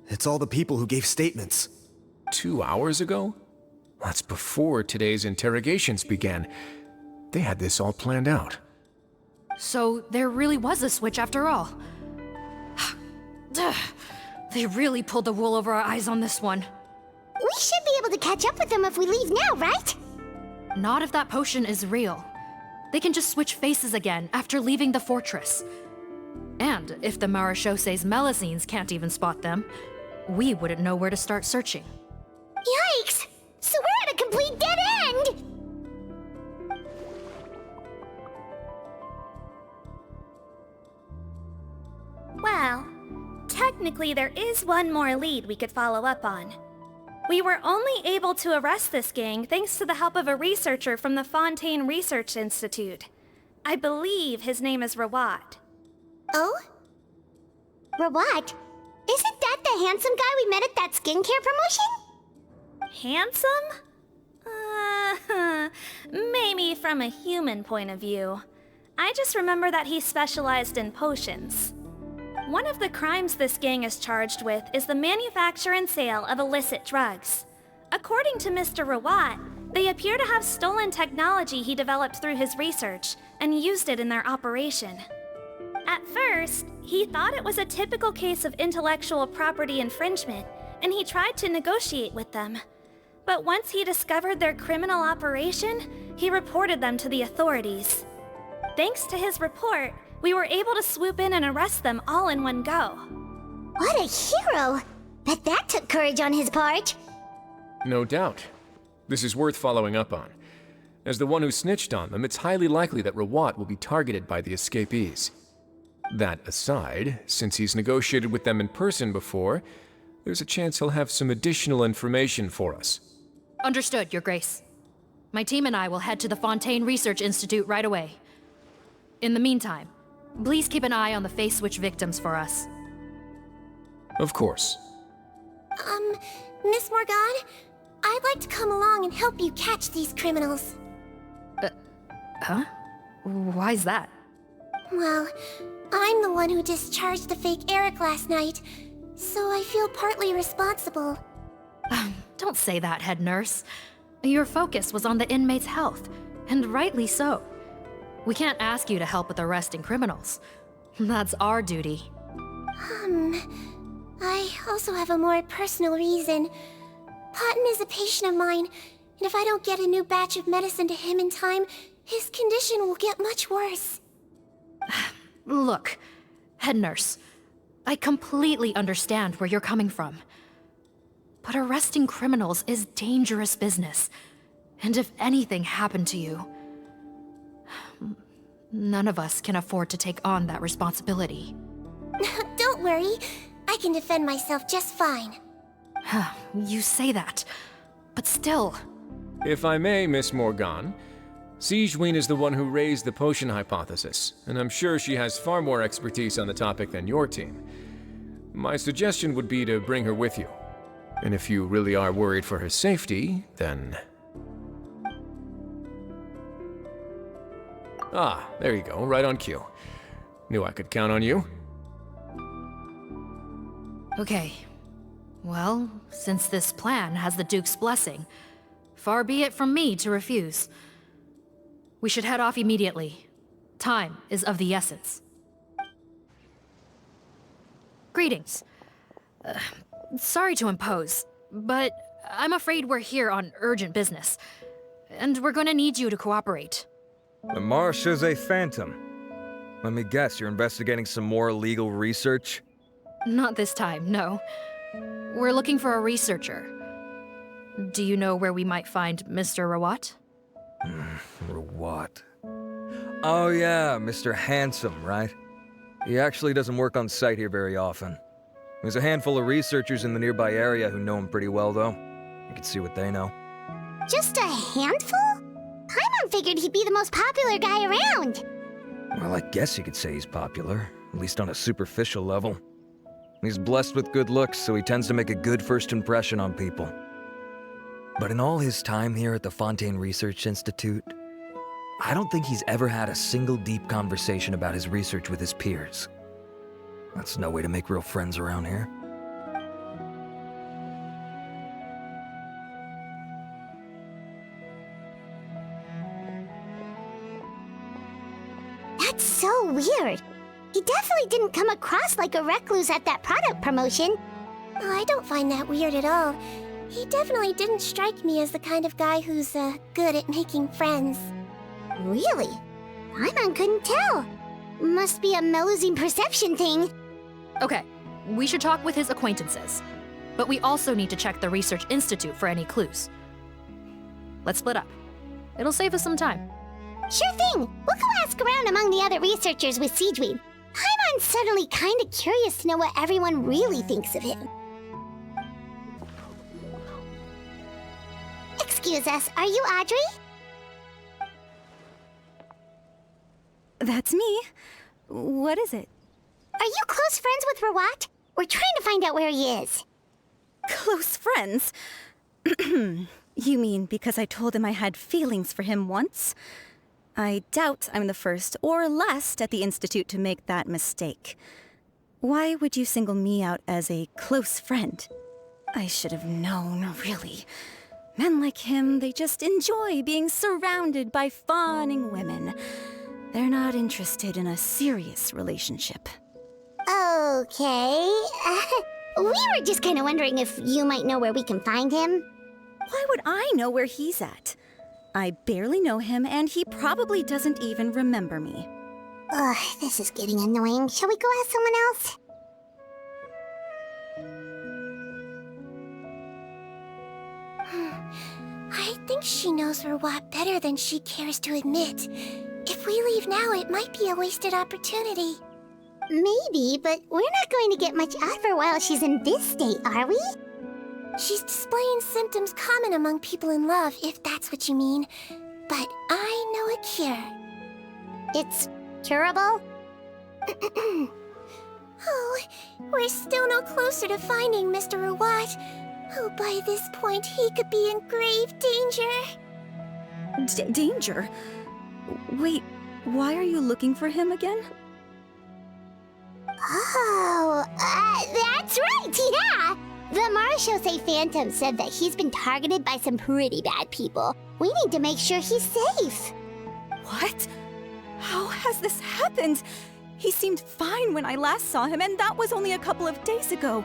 it's all the people who gave statements. 2 hours ago? That's before today's interrogations began. They had this all planned out. So there really was a switch after all. They really pulled the wool over our eyes on this one. We should be able to catch up with them if we leave now, right? Not if that potion is real. They can just switch faces again after leaving the fortress. And if the Marechaussee's Melusines can't even spot them, we wouldn't know where to start searching. Yikes! So we're at a complete dead end! Well, technically there is one more lead we could follow up on. We were only able to arrest this gang thanks to the help of a researcher from the Fontaine Research Institute. I believe his name is Rawat. Oh? Rawat? Isn't that the handsome guy we met at that skincare promotion? Handsome? Maybe from a human point of view. I just remember that he specialized in potions. One of the crimes this gang is charged with is the manufacture and sale of illicit drugs. According to Mr. Rawat, they appear to have stolen technology he developed through his research and used it in their operation. At first, he thought it was a typical case of intellectual property infringement, and he tried to negotiate with them. But once he discovered their criminal operation, he reported them to the authorities. Thanks to his report, we were able to swoop in and arrest them all in one go. What a hero! Bet that took courage on his part. No doubt. This is worth following up on. As the one who snitched on them, it's highly likely that Rawat will be targeted by the escapees. That aside, since he's negotiated with them in person before, there's a chance he'll have some additional information for us. Understood, Your Grace. My team and I will head to the Fontaine Research Institute right away. In the meantime, please keep an eye on the face switch victims for us. Of course. Miss Morgan, I'd like to come along and help you catch these criminals. Huh? Why's that? Well, I'm the one who discharged the fake Eric last night, so I feel partly responsible. Don't say that, head nurse. Your focus was on the inmates' health, and rightly so. We can't ask you to help with arresting criminals. That's our duty. I also have a more personal reason. Potton is a patient of mine, and if I don't get a new batch of medicine to him in time, his condition will get much worse. Look, head nurse, I completely understand where you're coming from. But arresting criminals is dangerous business. And if anything happened to you, none of us can afford to take on that responsibility. Don't worry, I can defend myself just fine. You say that, but still. If I may, Miss Morgan, Sigewinne is the one who raised the potion hypothesis, and I'm sure she has far more expertise on the topic than your team. My suggestion would be to bring her with you. And if you really are worried for her safety, then... Ah, there you go, right on cue. Knew I could count on you. Okay. Well, since this plan has the Duke's blessing, far be it from me to refuse. We should head off immediately. Time is of the essence. Greetings. Sorry to impose, but I'm afraid we're here on urgent business, and we're gonna need you to cooperate. The Marsh is a phantom. Let me guess, you're investigating some more legal research? Not this time, no. We're looking for a researcher. Do you know where we might find Mr. Rawat? Rawat. Oh yeah, Mr. Handsome, right? He actually doesn't work on site here very often. There's a handful of researchers in the nearby area who know him pretty well, though. You can see what they know. Just a handful? Paimon figured he'd be the most popular guy around. Well, I guess you could say he's popular, at least on a superficial level. He's blessed with good looks, so he tends to make a good first impression on people. But in all his time here at the Fontaine Research Institute, I don't think he's ever had a single deep conversation about his research with his peers. That's no way to make real friends around here. That's so weird. He definitely didn't come across like a recluse at that product promotion. I don't find that weird at all. He definitely didn't strike me as the kind of guy who's, good at making friends. Really? Paimon couldn't tell. Must be a Melusine perception thing. Okay, we should talk with his acquaintances. But we also need to check the Research Institute for any clues. Let's split up. It'll save us some time. Sure thing. We'll go ask around among the other researchers with Sigewinne. Paimon's suddenly kinda curious to know what everyone really thinks of him. Excuse us, are you Audrey? That's me. What is it? Are you close friends with Rawat? We're trying to find out where he is. Close friends? You mean because I told him I had feelings for him once? I doubt I'm the first or last at the Institute to make that mistake. Why would you single me out as a close friend? I should have known, really. Men like him, they just enjoy being surrounded by fawning women. They're not interested in a serious relationship. Okay. We were just kind of wondering if you might know where we can find him. Why would I know where he's at? I barely know him, and he probably doesn't even remember me. Ugh, this is getting annoying. Shall we go ask someone else? I think she knows Rawat better than she cares to admit. If we leave now, it might be a wasted opportunity. Maybe, but we're not going to get much out of her while she's in this state, are we? She's displaying symptoms common among people in love, if that's what you mean. But I know a cure. It's curable? Oh, we're still no closer to finding Mr. Rawat. Oh, by this point, he could be in grave danger. Danger? Wait, why are you looking for him again? Oh, that's right, yeah! The Marechaussee Phantom said that he's been targeted by some pretty bad people. We need to make sure he's safe. What? How has this happened? He seemed fine when I last saw him, and that was only a couple of days ago.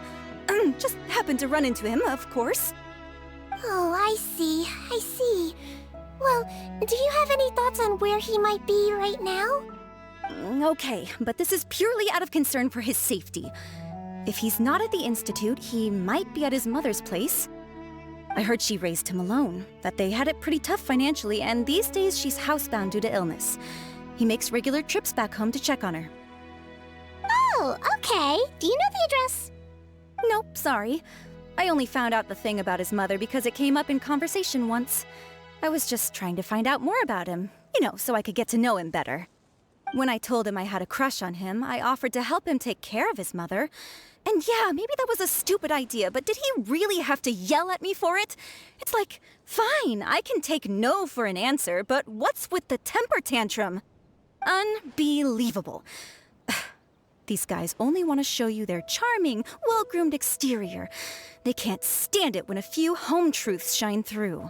Just happened to run into him, of course. Oh, I see. Well, do you have any thoughts on where he might be right now? Okay, but this is purely out of concern for his safety. If he's not at the Institute, he might be at his mother's place. I heard she raised him alone, that they had it pretty tough financially, and these days she's housebound due to illness. He makes regular trips back home to check on her. Oh, okay. Do you know the address? Nope, sorry. I only found out the thing about his mother because it came up in conversation once. I was just trying to find out more about him, so I could get to know him better. When I told him I had a crush on him, I offered to help him take care of his mother. And yeah, maybe that was a stupid idea, but did he really have to yell at me for it? It's like, fine, I can take no for an answer, but what's with the temper tantrum? Unbelievable. These guys only want to show you their charming, well-groomed exterior. They can't stand it when a few home truths shine through.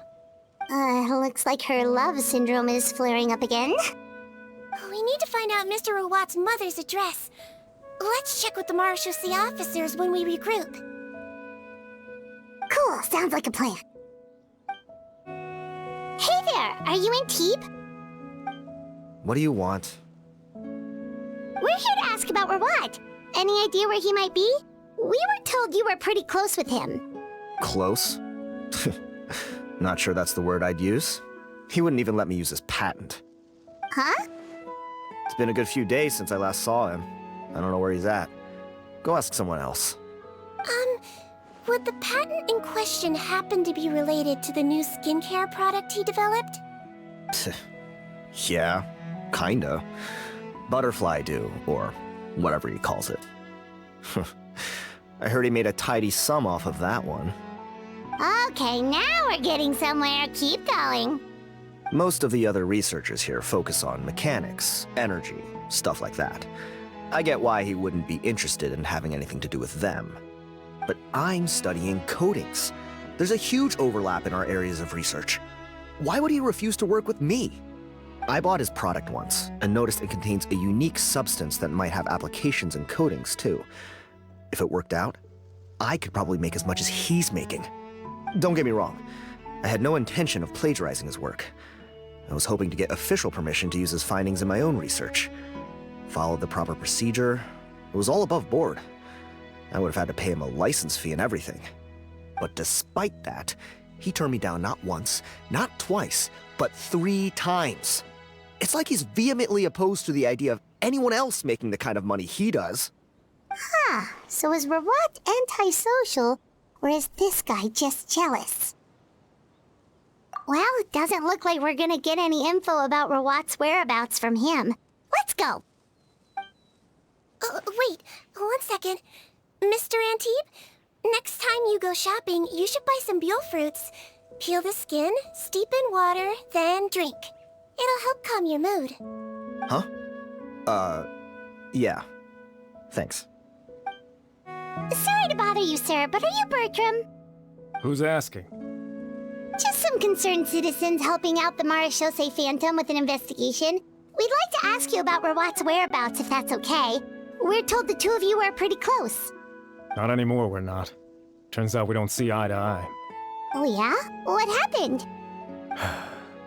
Looks like her love syndrome is flaring up again. We need to find out Mr. Rawat's mother's address. Let's check with the Marechaussee officers when we regroup. Cool, sounds like a plan. Hey there, are you in Teep? What do you want? We're here to ask about Rawat. Any idea where he might be? We were told you were pretty close with him. Close? Not sure that's the word I'd use. He wouldn't even let me use his patent. Huh? It's been a good few days since I last saw him. I don't know where he's at. Go ask someone else. Would the patent in question happen to be related to the new skincare product he developed? Yeah, kinda. Butterfly dew, or whatever he calls it. I heard he made a tidy sum off of that one. Okay, now we're getting somewhere. Keep going. Most of the other researchers here focus on mechanics, energy, stuff like that. I get why he wouldn't be interested in having anything to do with them. But I'm studying coatings. There's a huge overlap in our areas of research. Why would he refuse to work with me? I bought his product once and noticed it contains a unique substance that might have applications in coatings too. If it worked out, I could probably make as much as he's making. Don't get me wrong, I had no intention of plagiarizing his work. I was hoping to get official permission to use his findings in my own research. Followed the proper procedure. It was all above board. I would have had to pay him a license fee and everything. But despite that, he turned me down not once, not twice, but 3 times. It's like he's vehemently opposed to the idea of anyone else making the kind of money he does. Huh, so is Rawat antisocial, or is this guy just jealous? Well, it doesn't look like we're gonna get any info about Rawat's whereabouts from him. Let's go. Wait, 1 second. Mr. Antibes, next time you go shopping, you should buy some Buell fruits. Peel the skin, steep in water, then drink. It'll help calm your mood. Huh? Yeah. Thanks. Sorry to bother you, sir, but are you Bertram? Who's asking? Just some concerned citizens helping out the Marechaussee Phantom with an investigation. We'd like to ask you about Rawat's whereabouts, if that's okay. We're told the two of you are pretty close. Not anymore, we're not. Turns out we don't see eye to eye. Oh yeah? What happened?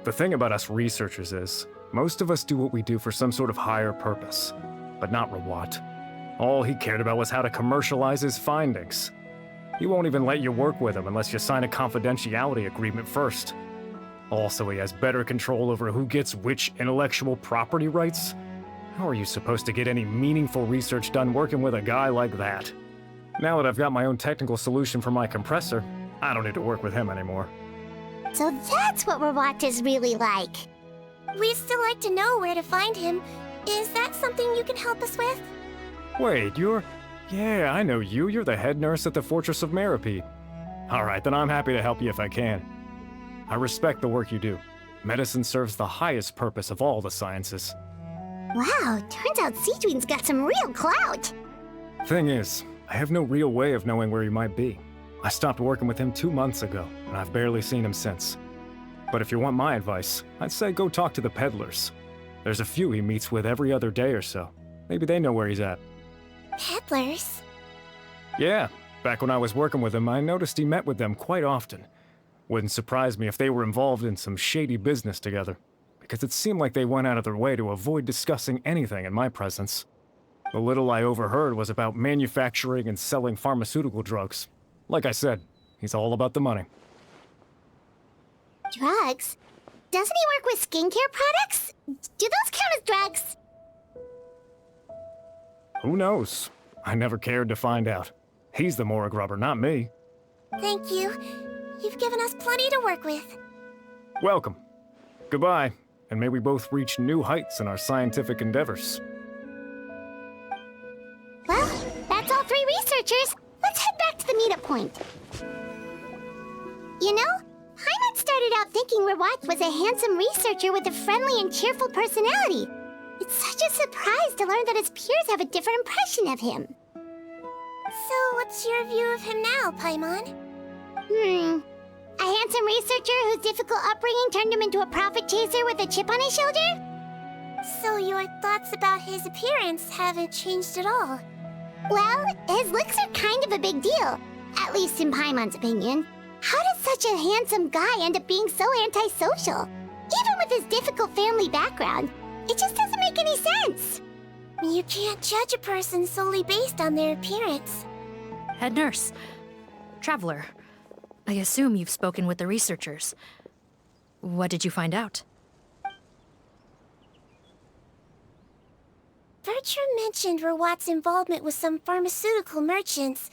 The thing about us researchers is, most of us do what we do for some sort of higher purpose. But not Rawat. All he cared about was how to commercialize his findings. He won't even let you work with him unless you sign a confidentiality agreement first. Also, he has better control over who gets which intellectual property rights. How are you supposed to get any meaningful research done working with a guy like that? Now that I've got my own technical solution for my compressor, I don't need to work with him anymore. So that's what Rawat is really like. We'd still like to know where to find him. Is that something you can help us with? Wait, you're... Yeah, I know you. You're the head nurse at the Fortress of Meropide. Alright, then I'm happy to help you if I can. I respect the work you do. Medicine serves the highest purpose of all the sciences. Wow, turns out Sigewinne's got some real clout. Thing is, I have no real way of knowing where he might be. I stopped working with him 2 months ago, and I've barely seen him since. But if you want my advice, I'd say go talk to the peddlers. There's a few he meets with every other day or so. Maybe they know where he's at. Peddlers? Yeah, back when I was working with him, I noticed he met with them quite often. Wouldn't surprise me if they were involved in some shady business together, because it seemed like they went out of their way to avoid discussing anything in my presence. The little I overheard was about manufacturing and selling pharmaceutical drugs. Like I said, he's all about the money. Drugs? Doesn't he work with skincare products? Do those count as drugs? Who knows? I never cared to find out. He's the Morag rubber, not me. Thank you. You've given us plenty to work with. Welcome. Goodbye, and may we both reach new heights in our scientific endeavors. Well, that's all 3 researchers. Let's head back to the meetup point. You know, Paimon started out thinking Rawat was a handsome researcher with a friendly and cheerful personality. It's such a surprise to learn that his peers have a different impression of him. So what's your view of him now, Paimon? A handsome researcher whose difficult upbringing turned him into a profit chaser with a chip on his shoulder? So your thoughts about his appearance haven't changed at all? Well, his looks are kind of a big deal, at least in Paimon's opinion. How does such a handsome guy end up being so antisocial? Even with his difficult family background, it just doesn't make any sense. You can't judge a person solely based on their appearance. Head nurse. Traveler. I assume you've spoken with the researchers. What did you find out? Bertram mentioned Rawat's involvement with some pharmaceutical merchants.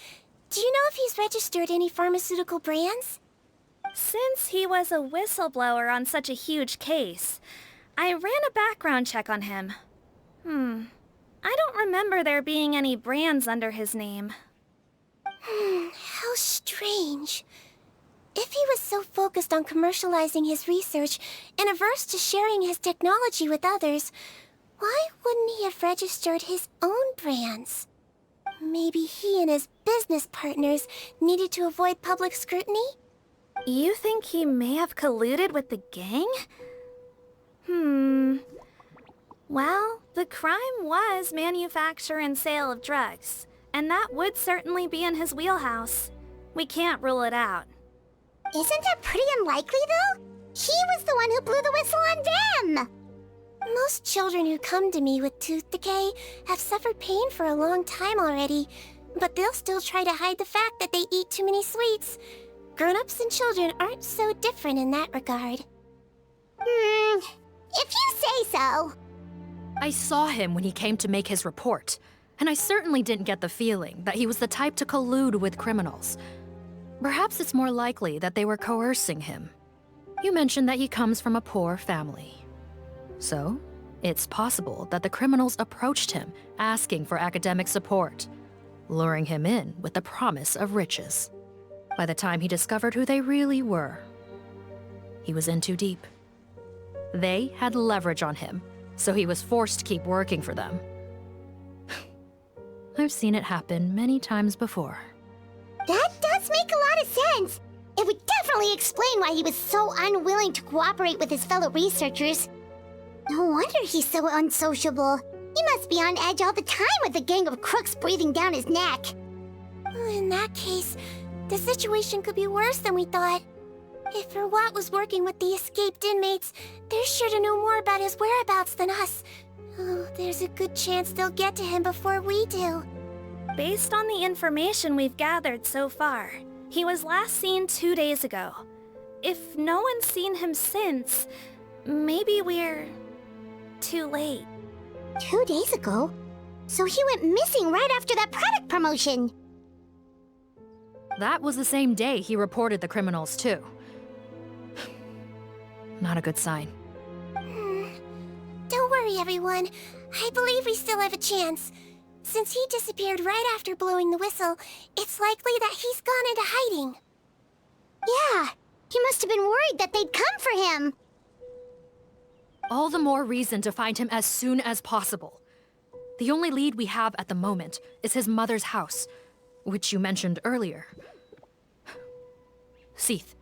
Do you know if he's registered any pharmaceutical brands? Since he was a whistleblower on such a huge case, I ran a background check on him. I don't remember there being any brands under his name. How strange. If he was so focused on commercializing his research and averse to sharing his technology with others, why wouldn't he have registered his own brands? Maybe he and his business partners needed to avoid public scrutiny? You think he may have colluded with the gang? Well, the crime was manufacture and sale of drugs, and that would certainly be in his wheelhouse. We can't rule it out. Isn't that pretty unlikely, though? He was the one who blew the whistle on them! Most children who come to me with tooth decay have suffered pain for a long time already, but they'll still try to hide the fact that they eat too many sweets. Grown-ups and children aren't so different in that regard. If you say so. I saw him when he came to make his report, and I certainly didn't get the feeling that he was the type to collude with criminals. Perhaps it's more likely that they were coercing him. You mentioned that he comes from a poor family. So, it's possible that the criminals approached him asking for academic support, luring him in with the promise of riches. By the time he discovered who they really were, he was in too deep. They had leverage on him, so he was forced to keep working for them. I've seen it happen many times before. That does make a lot of sense. It would definitely explain why he was so unwilling to cooperate with his fellow researchers. No wonder he's so unsociable. He must be on edge all the time with a gang of crooks breathing down his neck. In that case, the situation could be worse than we thought. If Rawat was working with the escaped inmates, they're sure to know more about his whereabouts than us. Oh, there's a good chance they'll get to him before we do. Based on the information we've gathered so far, he was last seen 2 days ago. If no one's seen him since, maybe we're too late. 2 days ago? So he went missing right after that product promotion. That was the same day he reported the criminals, too. Not a good sign. Don't worry, everyone. I believe we still have a chance. Since he disappeared right after blowing the whistle, it's likely that he's gone into hiding. Yeah, he must have been worried that they'd come for him. All the more reason to find him as soon as possible. The only lead we have at the moment is his mother's house, which you mentioned earlier. Seath,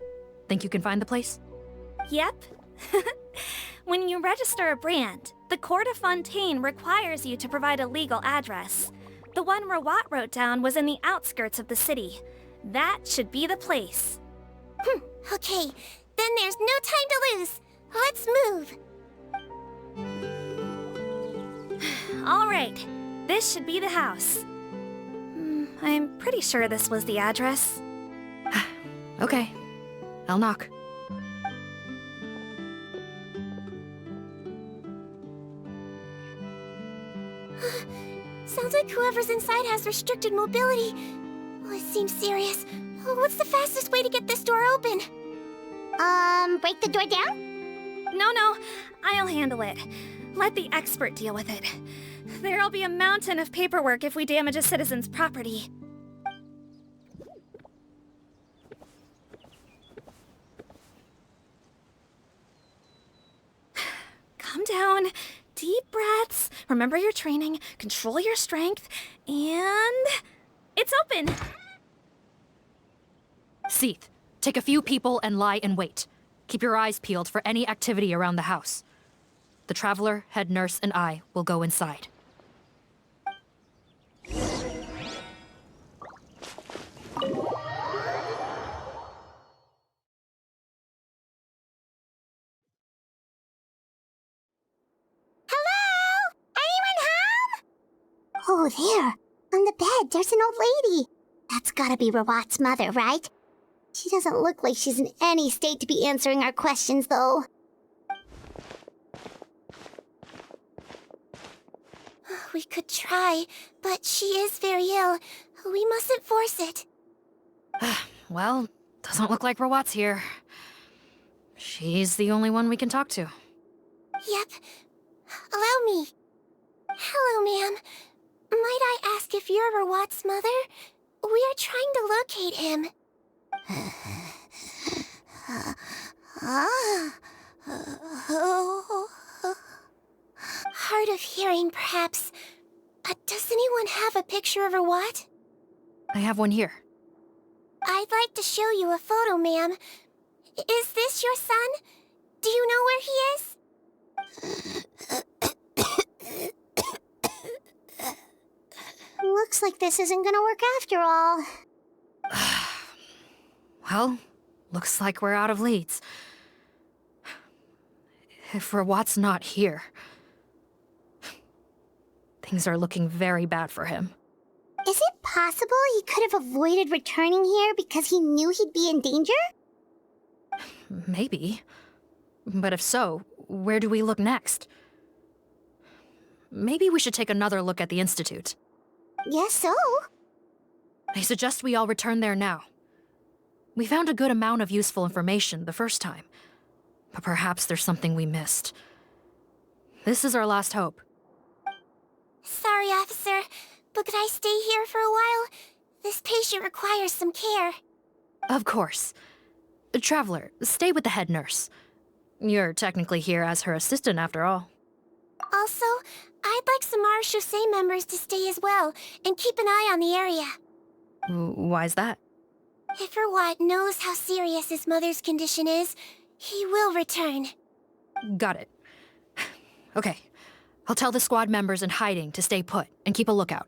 think you can find the place? Yep. When you register a brand, the Court of Fontaine requires you to provide a legal address. The one Rawat wrote down was in the outskirts of the city. That should be the place. Okay, then there's no time to lose. Let's move. All right, this should be the house. I'm pretty sure this was the address. Okay, I'll knock. Sounds like whoever's inside has restricted mobility. Oh, it seems serious. What's the fastest way to get this door open? Break the door down? No, I'll handle it. Let the expert deal with it. There'll be a mountain of paperwork if we damage a citizen's property. Calm down. Deep breaths. Remember your training. Control your strength. And... it's open! Seath, take a few people and lie in wait. Keep your eyes peeled for any activity around the house. The Traveler, head nurse, and I will go inside. Oh, there. On the bed, there's an old lady. That's gotta be Rawat's mother, right? She doesn't look like she's in any state to be answering our questions, though. We could try, but she is very ill. We mustn't force it. Well, doesn't look like Rawat's here. She's the only one we can talk to. Yep. Allow me. Hello, ma'am. Might I ask if you're Rawat's mother? We are trying to locate him. Hard of hearing, perhaps. Does anyone have a picture of Rawat? I have one here. I'd like to show you a photo, ma'am. Is this your son? Do you know where he is? Looks like this isn't gonna work after all. Well, looks like we're out of leads. If Rawat's not here, things are looking very bad for him. Is it possible he could have avoided returning here because he knew he'd be in danger? Maybe. But if so, where do we look next? Maybe we should take another look at the Institute. Yes, so. I suggest we all return there now. We found a good amount of useful information the first time, but perhaps there's something we missed. This is our last hope. Sorry, officer, but could I stay here for a while? This patient requires some care. Of course. Traveler, stay with the head nurse. You're technically here as her assistant after all. Also, I'd like some Marechaussee members to stay as well, and keep an eye on the area. Why's that? If Rawat knows how serious his mother's condition is, he will return. Got it. Okay. I'll tell the squad members in hiding to stay put and keep a lookout.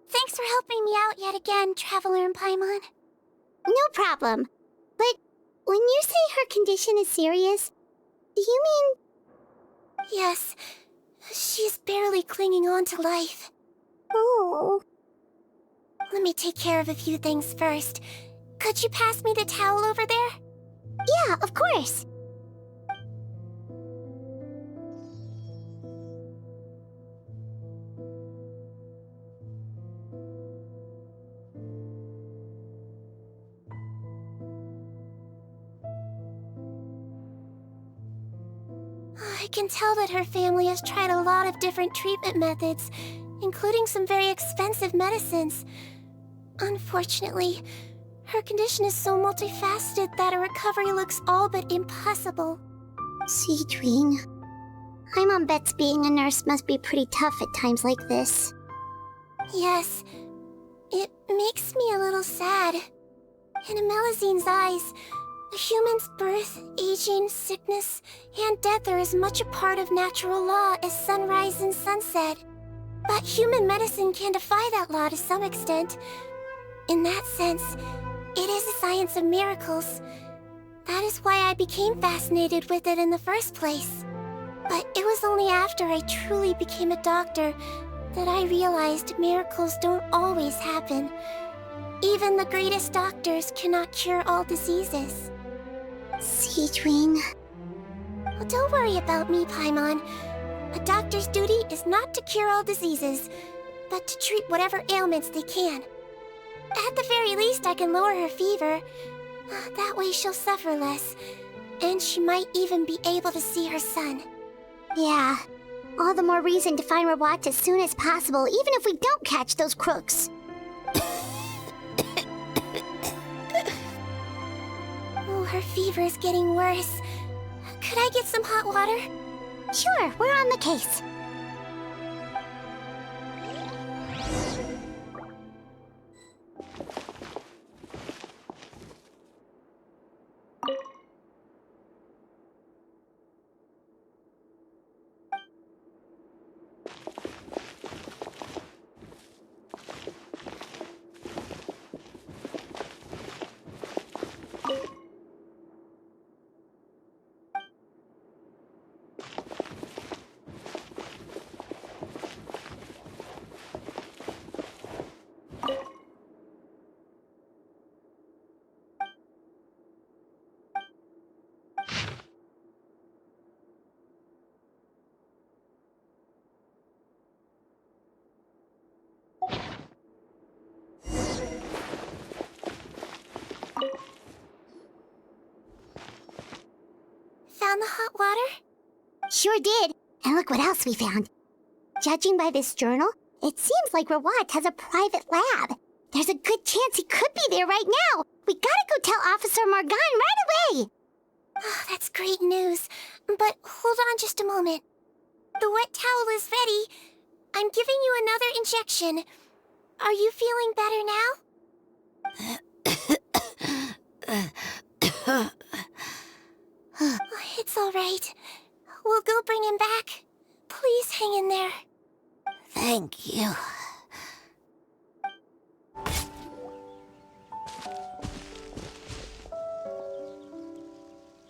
Thanks for helping me out yet again, Traveler and Paimon. No problem. But when you say her condition is serious, do you mean... Yes. She's barely clinging on to life. Oh. Let me take care of a few things first. Could you pass me the towel over there? Yeah, of course. I can tell that her family has tried a lot of different treatment methods, including some very expensive medicines. Unfortunately, her condition is so multifaceted that a recovery looks all but impossible. Sigewinne, my mom bets being a nurse must be pretty tough at times like this. Yes, it makes me a little sad. In a Melizine's eyes, a human's birth, aging, sickness, and death are as much a part of natural law as sunrise and sunset. But human medicine can defy that law to some extent. In that sense, it is a science of miracles. That is why I became fascinated with it in the first place. But it was only after I truly became a doctor that I realized miracles don't always happen. Even the greatest doctors cannot cure all diseases. Sigewinne. Well, don't worry about me, Paimon. A doctor's duty is not to cure all diseases, but to treat whatever ailments they can. At the very least, I can lower her fever. That way she'll suffer less, and she might even be able to see her son. Yeah, all the more reason to find Rawat as soon as possible, even if we don't catch those crooks. Oh, her fever is getting worse. Could I get some hot water? Sure, we're on the case. Found the hot water? Sure did. And look what else we found. Judging by this journal, it seems like Rawat has a private lab. There's a good chance he could be there right now. We gotta go tell Officer Morgan right away. Oh, that's great news. But hold on just a moment. The wet towel is ready. I'm giving you another injection. Are you feeling better now? It's all right. We'll go bring him back. Please hang in there. Thank you.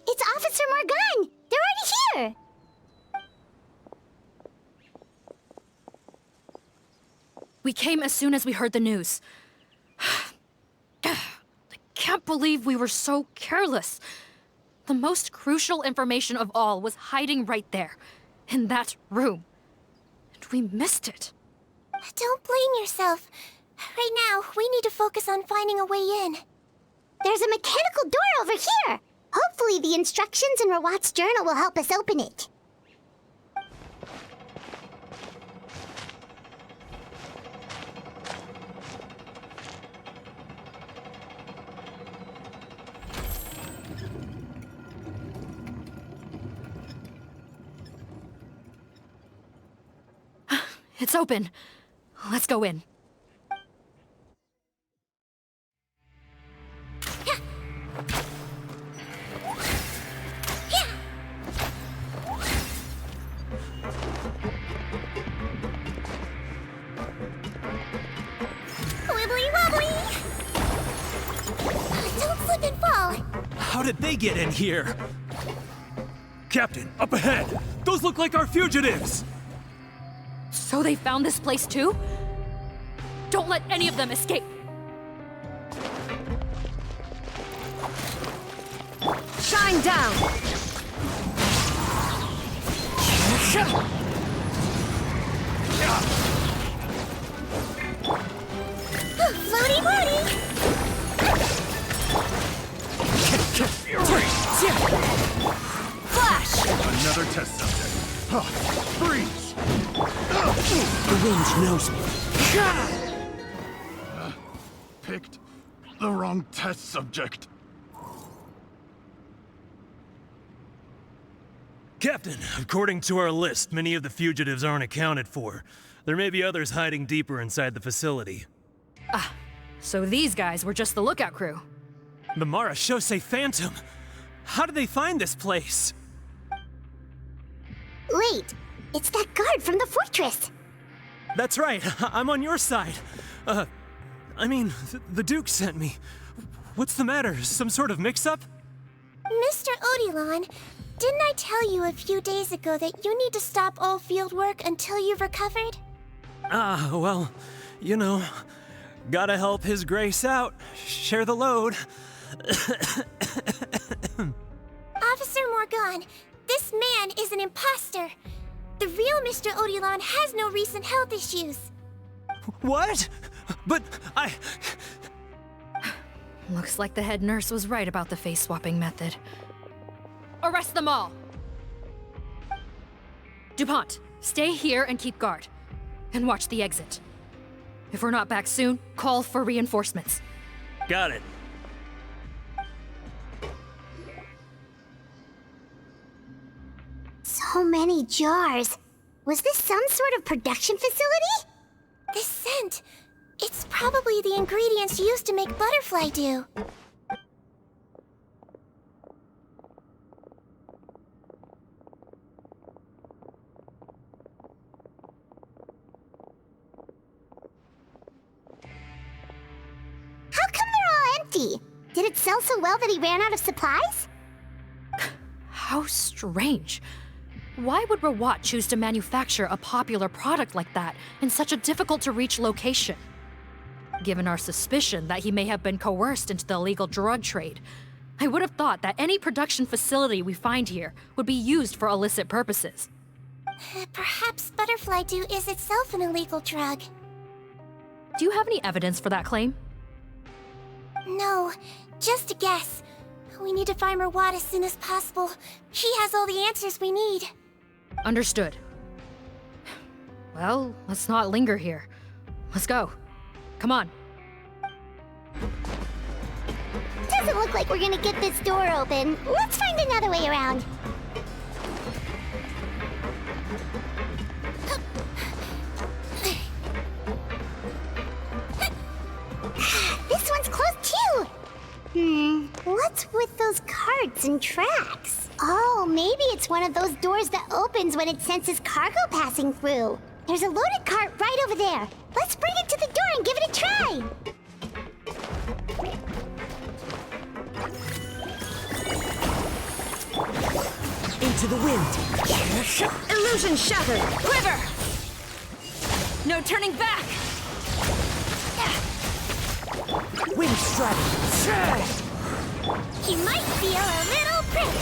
It's Officer Morgan! They're already here! We came as soon as we heard the news. I can't believe we were so careless. The most crucial information of all was hiding right there, in that room. And we missed it. Don't blame yourself. Right now, we need to focus on finding a way in. There's a mechanical door over here! Hopefully the instructions in Rawat's journal will help us open it. It's open. Let's go in. Wibbly wobbly! Don't slip and fall! How did they get in here? Captain, up ahead! Those look like our fugitives! So they found this place too? Don't let any of them escape! Shine down! Floaty moody! Flash! Another test subject. Huh. Freeze! The wind knows me. Picked the wrong test subject. Captain, according to our list, many of the fugitives aren't accounted for. There may be others hiding deeper inside the facility. Ah, so these guys were just the lookout crew. The Marachose Phantom! How did they find this place? Wait, it's that guard from the fortress. That's right, I'm on your side. The Duke sent me. What's the matter? Some sort of mix-up? Mr. Odilon, didn't I tell you a few days ago that you need to stop all field work until you've recovered? Well, you know, gotta help His Grace out. Share the load. Officer Morgan, this man is an imposter. The real Mr. Odilon has no recent health issues. What? But I... Looks like the head nurse was right about the face-swapping method. Arrest them all! DuPont, stay here and keep guard. And watch the exit. If we're not back soon, call for reinforcements. Got it. So many jars. Was this some sort of production facility? This scent, it's probably the ingredients used to make butterfly dew. How come they're all empty? Did it sell so well that he ran out of supplies? How strange. Why would Rawat choose to manufacture a popular product like that in such a difficult-to-reach location? Given our suspicion that he may have been coerced into the illegal drug trade, I would have thought that any production facility we find here would be used for illicit purposes. Perhaps butterfly dew is itself an illegal drug. Do you have any evidence for that claim? No, just a guess. We need to find Rawat as soon as possible. He has all the answers we need. Understood. Well, let's not linger here. Let's go. Come on. Doesn't look like we're gonna get this door open. Let's find another way around. This one's closed too! What's with those carts and tracks? Oh, maybe it's one of those doors that opens when it senses cargo passing through. There's a loaded cart right over there. Let's bring it to the door and give it a try. Into the wind. Illusion shattered. Quiver! No turning back! Wind strike. He might feel a little prick.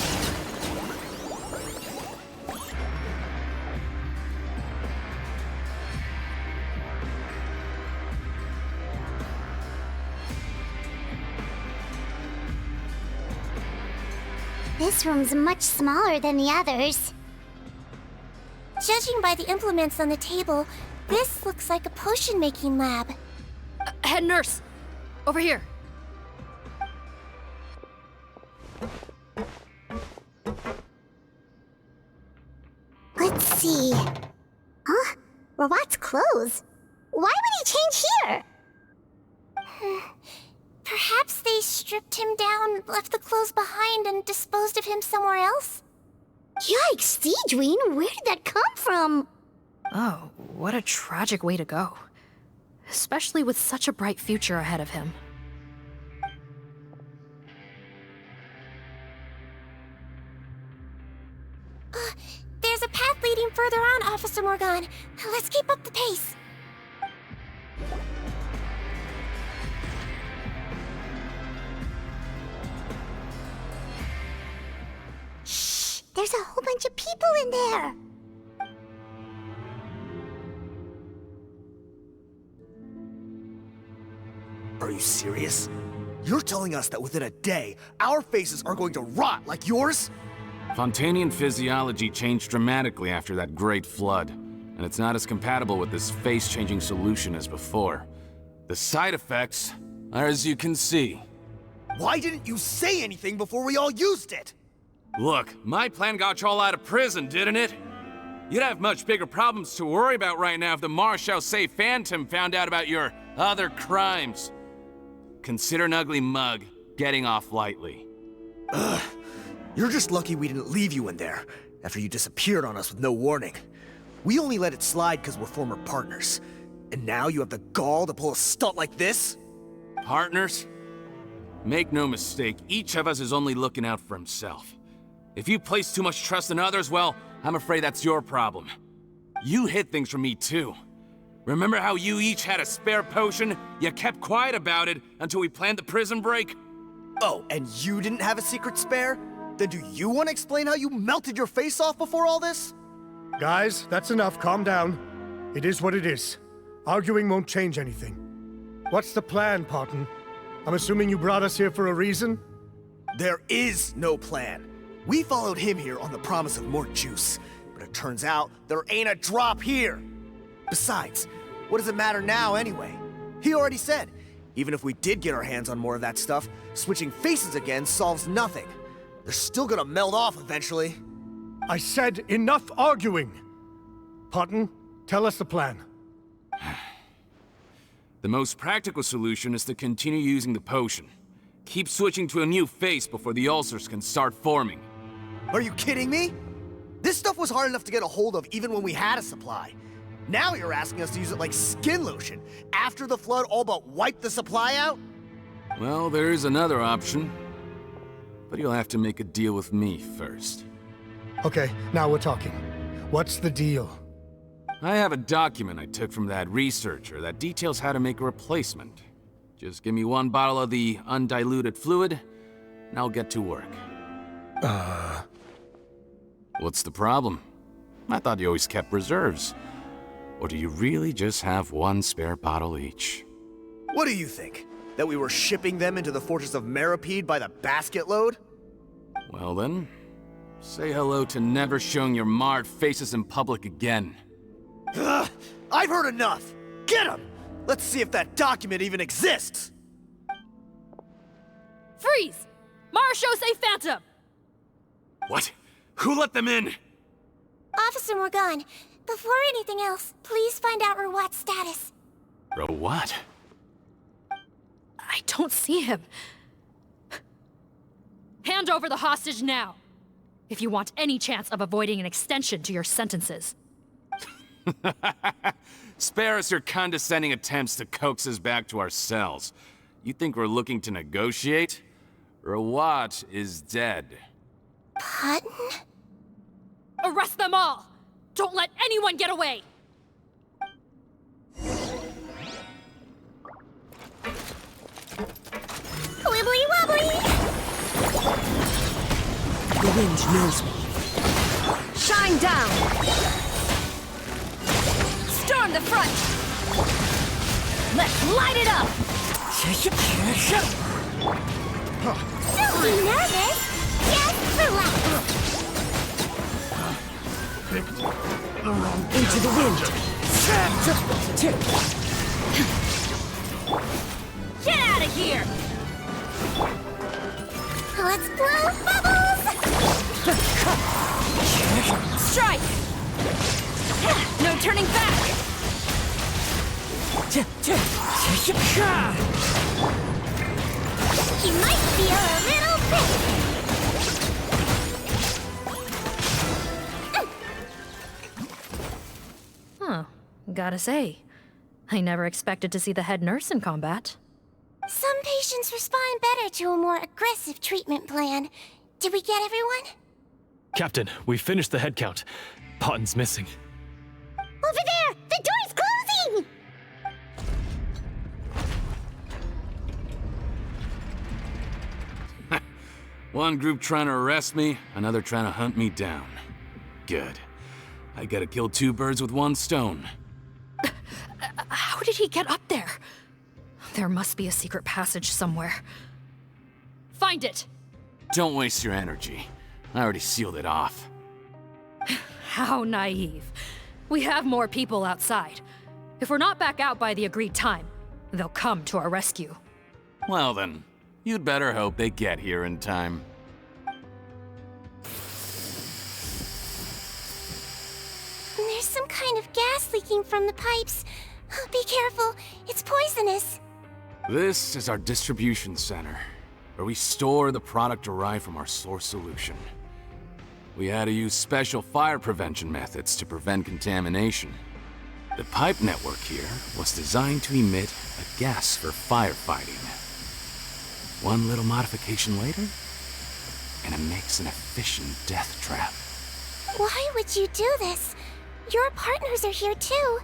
This room's much smaller than the others. Judging by the implements on the table, this looks like a potion-making lab. Head nurse! Over here! Let's see. Huh? Rawat's clothes? Why would he change here? Perhaps they stripped him down, left the clothes behind, and disposed of him somewhere else? Yikes, Sigewinne, where did that come from? Oh, what a tragic way to go. Especially with such a bright future ahead of him. There's a path leading further on, Officer Morgan. Let's keep up the pace. Shh! There's a whole bunch of people in there! Are you serious? You're telling us that within a day, our faces are going to rot like yours? Fontanian physiology changed dramatically after that great flood, and it's not as compatible with this face-changing solution as before. The side effects are as you can see. Why didn't you say anything before we all used it? Look, my plan got you all out of prison, didn't it? You'd have much bigger problems to worry about right now if the Marshal Say Phantom found out about your other crimes. Consider an ugly mug getting off lightly. Ugh. You're just lucky we didn't leave you in there after you disappeared on us with no warning. We only let it slide because we're former partners. And now you have the gall to pull a stunt like this? Partners? Make no mistake, each of us is only looking out for himself. If you place too much trust in others, well, I'm afraid that's your problem. You hid things from me too. Remember how you each had a spare potion? You kept quiet about it until we planned the prison break? Oh, and you didn't have a secret spare? Then do you want to explain how you melted your face off before all this? Guys, that's enough. Calm down. It is what it is. Arguing won't change anything. What's the plan, Parton? I'm assuming you brought us here for a reason? There is no plan. We followed him here on the promise of more juice, but it turns out there ain't a drop here. Besides, what does it matter now anyway? He already said, even if we did get our hands on more of that stuff, switching faces again solves nothing. They're still gonna melt off eventually. I said enough arguing! Parton, tell us the plan. The most practical solution is to continue using the potion. Keep switching to a new face before the ulcers can start forming. Are you kidding me? This stuff was hard enough to get a hold of even when we had a supply. Now you're asking us to use it like skin lotion, after the flood all but wiped the supply out? Well, there is another option. But you'll have to make a deal with me first. Okay, now we're talking. What's the deal? I have a document I took from that researcher that details how to make a replacement. Just give me one bottle of the undiluted fluid, and I'll get to work. What's the problem? I thought you always kept reserves. Or do you really just have one spare bottle each? What do you think? That we were shipping them into the fortress of Meripede by the basket load? Well then, say hello to never showing your marred faces in public again. Ugh, I've heard enough! Get him! Let's see if that document even exists! Freeze! Marshal Say Phantom! What? Who let them in? Officer Morgan, before anything else, please find out Rawat's status. Rawat? I don't see him. Hand over the hostage now, if you want any chance of avoiding an extension to your sentences. Spare us your condescending attempts to coax us back to our cells. You think we're looking to negotiate? Rawat is dead. Parton? Arrest them all! Don't let anyone get away! Wibbly wobbly! The wind knows me. Shine down! Storm the front! Let's light it up! Don't be nervous! Just relax! Picked the wrong Into the wind! Get out of here! Let's blow bubbles! Strike! No turning back! You might feel a little bit. Huh. Gotta say, I never expected to see the head nurse in combat. Some patients respond better to a more aggressive treatment plan. Did we get everyone? Captain, we finished the head count. Potton's missing. Over there! The door's closing! One group trying to arrest me, another trying to hunt me down. Good. I gotta kill two birds with one stone. How did he get up there? There must be a secret passage somewhere. Find it! Don't waste your energy. I already sealed it off. How naive. We have more people outside. If we're not back out by the agreed time, they'll come to our rescue. Well then, you'd better hope they get here in time. There's some kind of gas leaking from the pipes. Be careful, it's poisonous. This is our distribution center, where we store the product derived from our source solution. We had to use special fire prevention methods to prevent contamination. The pipe network here was designed to emit a gas for firefighting. One little modification later, and it makes an efficient death trap. Why would you do this? Your partners are here too.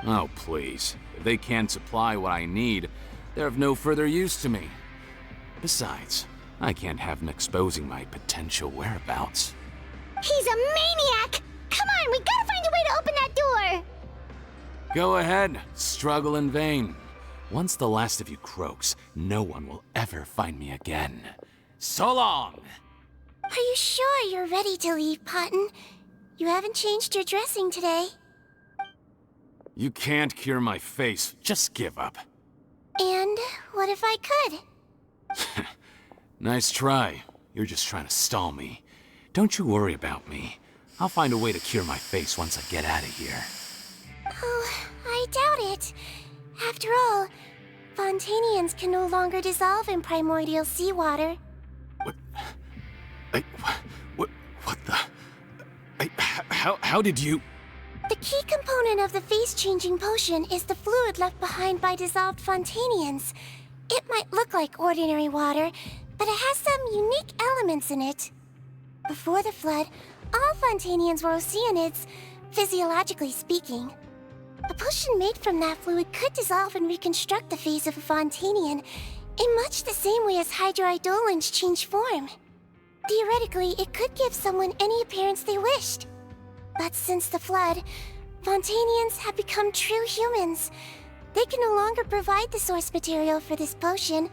Oh, please. If they can't supply what I need, they're of no further use to me. Besides, I can't have them exposing my potential whereabouts. He's a maniac! Come on, we gotta find a way to open that door! Go ahead, struggle in vain. Once the last of you croaks, no one will ever find me again. So long! Are you sure you're ready to leave, Potton? You haven't changed your dressing today. You can't cure my face, just give up. And what if I could? Nice try. You're just trying to stall me. Don't you worry about me. I'll find a way to cure my face once I get out of here. Oh, I doubt it. After all, Fontanians can no longer dissolve in primordial seawater. What the... How did you... The key component of the face-changing potion is the fluid left behind by dissolved Fontanians. It might look like ordinary water, but it has some unique elements in it. Before the flood, all Fontanians were oceanids, physiologically speaking. A potion made from that fluid could dissolve and reconstruct the face of a Fontanian in much the same way as hydroidolins change form. Theoretically, it could give someone any appearance they wished. But since the flood, Fontanians have become true humans. They can no longer provide the source material for this potion,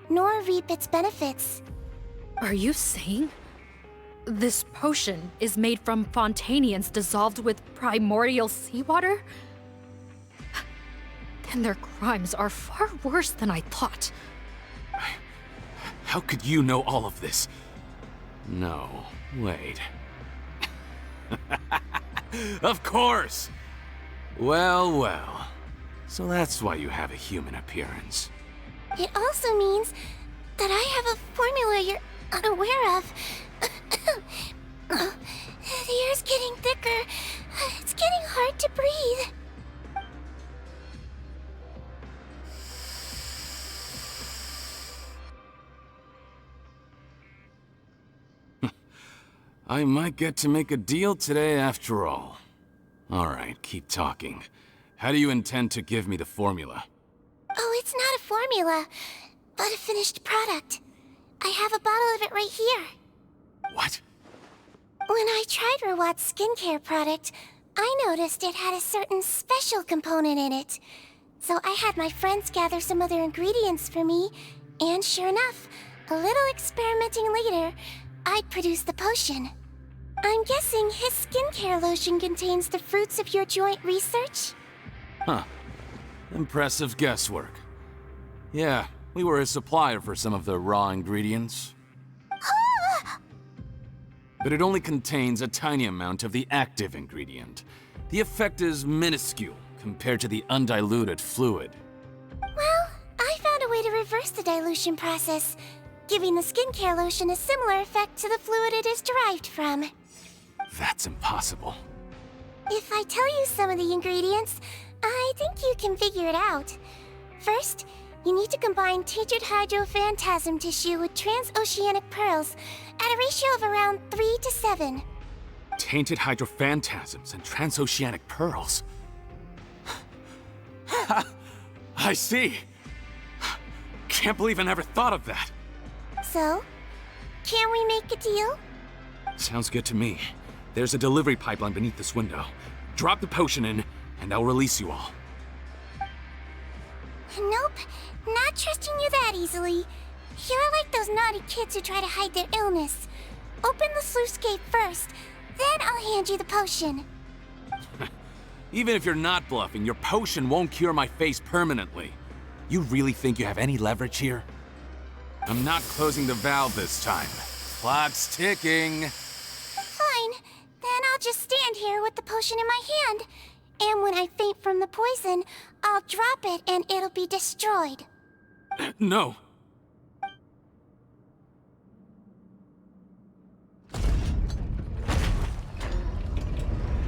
nor reap its benefits. Are you saying this potion is made from Fontanians dissolved with primordial seawater? Then their crimes are far worse than I thought. How could you know all of this? No, wait. Of course! Well, well. So that's why you have a human appearance. It also means that I have a formula you're unaware of. The air's getting thicker. It's getting hard to breathe. I might get to make a deal today after all. Alright, keep talking. How do you intend to give me the formula? Oh, it's not a formula, but a finished product. I have a bottle of it right here. What? When I tried Rawat's skincare product, I noticed it had a certain special component in it. So I had my friends gather some other ingredients for me, and sure enough, a little experimenting later, I'd produced the potion. I'm guessing his skincare lotion contains the fruits of your joint research? Huh. Impressive guesswork. Yeah, we were a supplier for some of the raw ingredients. But it only contains a tiny amount of the active ingredient. The effect is minuscule compared to the undiluted fluid. Well, I found a way to reverse the dilution process, giving the skincare lotion a similar effect to the fluid it is derived from. That's impossible. If I tell you some of the ingredients, I think you can figure it out. First, you need to combine tainted hydrophantasm tissue with transoceanic pearls at a ratio of around 3 to 7. Tainted hydrophantasms and transoceanic pearls. I see. Can't believe I never thought of that. So, can we make a deal? Sounds good to me. There's a delivery pipeline beneath this window. Drop the potion in, and I'll release you all. Nope, not trusting you that easily. You're like those naughty kids who try to hide their illness. Open the sluice gate first, then I'll hand you the potion. Even if you're not bluffing, your potion won't cure my face permanently. You really think you have any leverage here? I'm not closing the valve this time. Clock's ticking. Fine, then I'll just stand here with the potion in my hand. And when I faint from the poison, I'll drop it and it'll be destroyed. No.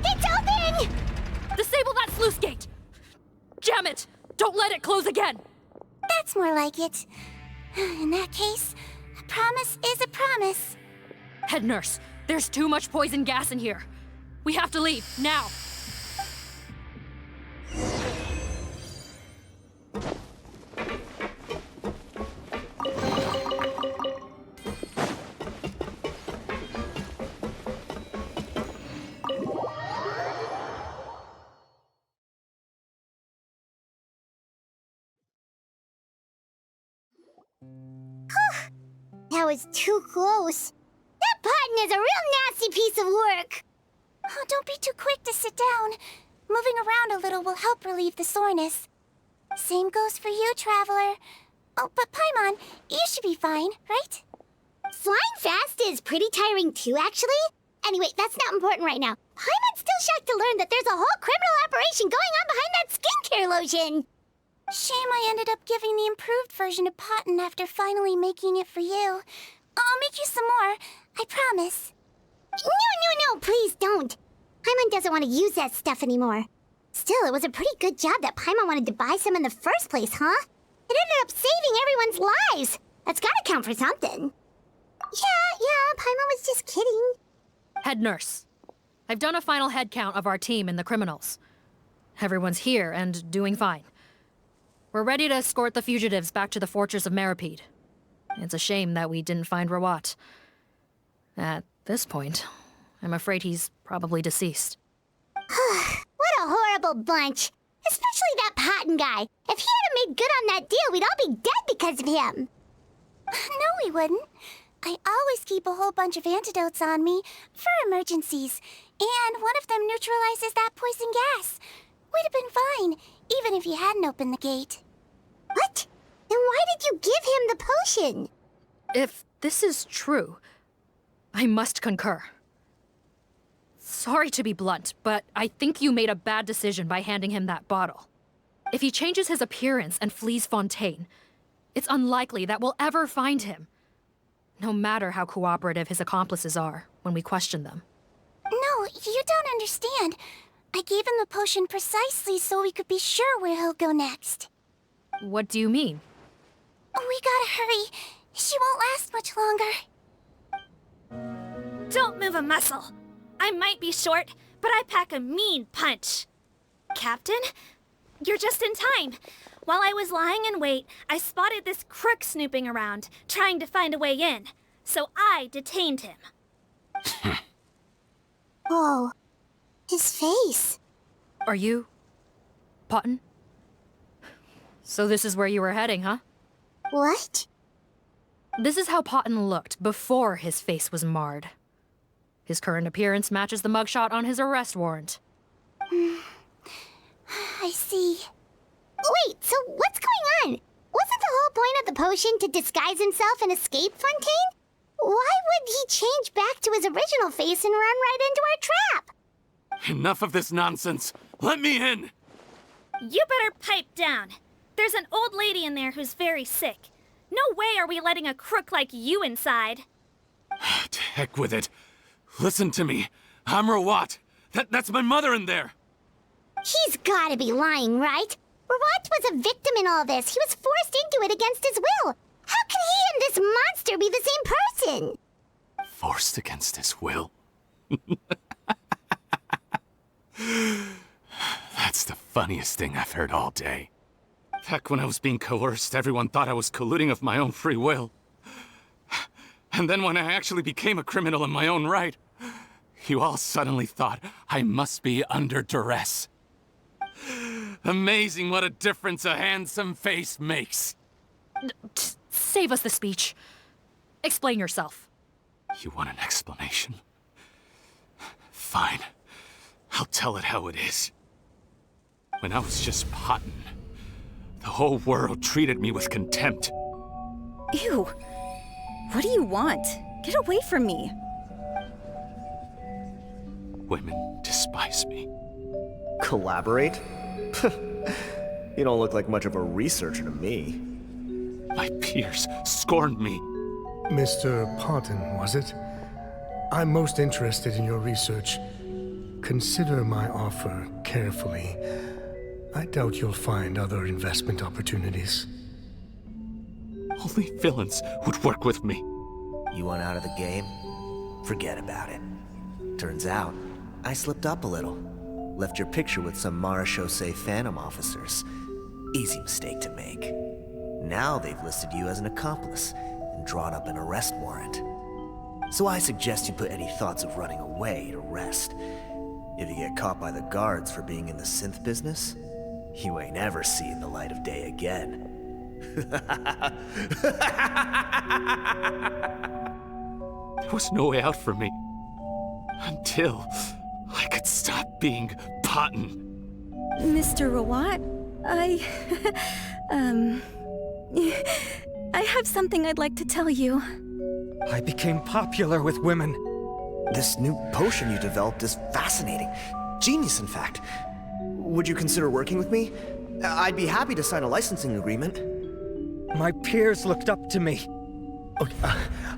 It's open! Disable that sluice gate! Jam it! Don't let it close again! That's more like it. In that case, a promise is a promise. Head nurse, there's too much poison gas in here. We have to leave, now! That was too close. That button is a real nasty piece of work. Oh, don't be too quick to sit down. Moving around a little will help relieve the soreness. Same goes for you, Traveler. Oh, but Paimon, you should be fine, right? Flying fast is pretty tiring too, actually. Anyway, that's not important right now. Paimon's still shocked to learn that there's a whole criminal operation going on behind that skincare lotion. Shame I ended up giving the improved version to Potten after finally making it for you. I'll make you some more, I promise. No, please don't. Paimon doesn't want to use that stuff anymore. Still, it was a pretty good job that Paimon wanted to buy some in the first place, huh? It ended up saving everyone's lives. That's gotta count for something. Yeah, Paimon was just kidding. Head nurse, I've done a final head count of our team and the criminals. Everyone's here and doing fine. We're ready to escort the fugitives back to the fortress of Meripede. It's a shame that we didn't find Rawat. At this point, I'm afraid he's probably deceased. What a horrible bunch. Especially that Potten guy. If he hadn't made good on that deal, we'd all be dead because of him. No, we wouldn't. I always keep a whole bunch of antidotes on me for emergencies, and one of them neutralizes that poison gas. We'd have been fine, even if you hadn't opened the gate. What? Then why did you give him the potion? If this is true, I must concur. Sorry to be blunt, but I think you made a bad decision by handing him that bottle. If he changes his appearance and flees Fontaine, it's unlikely that we'll ever find him. No matter how cooperative his accomplices are when we question them. No, you don't understand. I gave him the potion precisely so we could be sure where he'll go next. What do you mean? We gotta hurry. She won't last much longer. Don't move a muscle. I might be short, but I pack a mean punch. Captain, you're just in time. While I was lying in wait, I spotted this crook snooping around, trying to find a way in. So I detained him. Oh, his face. Are you... Potten? So this is where you were heading, huh? What? This is how Potten looked before his face was marred. His current appearance matches the mugshot on his arrest warrant. I see. Wait, so what's going on? Wasn't the whole point of the potion to disguise himself and escape Fontaine? Why would he change back to his original face and run right into our trap? Enough of this nonsense. Let me in. You better pipe down. There's an old lady in there who's very sick. No way are we letting a crook like you inside. To heck with it. Listen to me. I'm Rawat. That's my mother in there. He's gotta be lying, right? Rawat was a victim in all this. He was forced into it against his will. How can he and this monster be the same person? Forced against his will? That's the funniest thing I've heard all day. Back when I was being coerced, everyone thought I was colluding of my own free will. And then when I actually became a criminal in my own right, you all suddenly thought I must be under duress. Amazing what a difference a handsome face makes. Save us the speech. Explain yourself. You want an explanation? Fine. I'll tell it how it is. When I was just potting, the whole world treated me with contempt. Ew. What do you want? Get away from me. Women despise me. Collaborate? You don't look like much of a researcher to me. My peers scorned me. Mr. Parton, was it? I'm most interested in your research. Consider my offer carefully. I doubt you'll find other investment opportunities. Only villains would work with me. You want out of the game? Forget about it. Turns out, I slipped up a little. Left your picture with some Marechaussee Phantom officers. Easy mistake to make. Now they've listed you as an accomplice and drawn up an arrest warrant. So I suggest you put any thoughts of running away to rest. If you get caught by the guards for being in the synth business, you ain't ever seeing the light of day again. There was no way out for me. Until I could stop being Potton. Mr. Rawat, I have something I'd like to tell you. I became popular with women. This new potion you developed is fascinating. Genius, in fact. Would you consider working with me? I'd be happy to sign a licensing agreement. My peers looked up to me.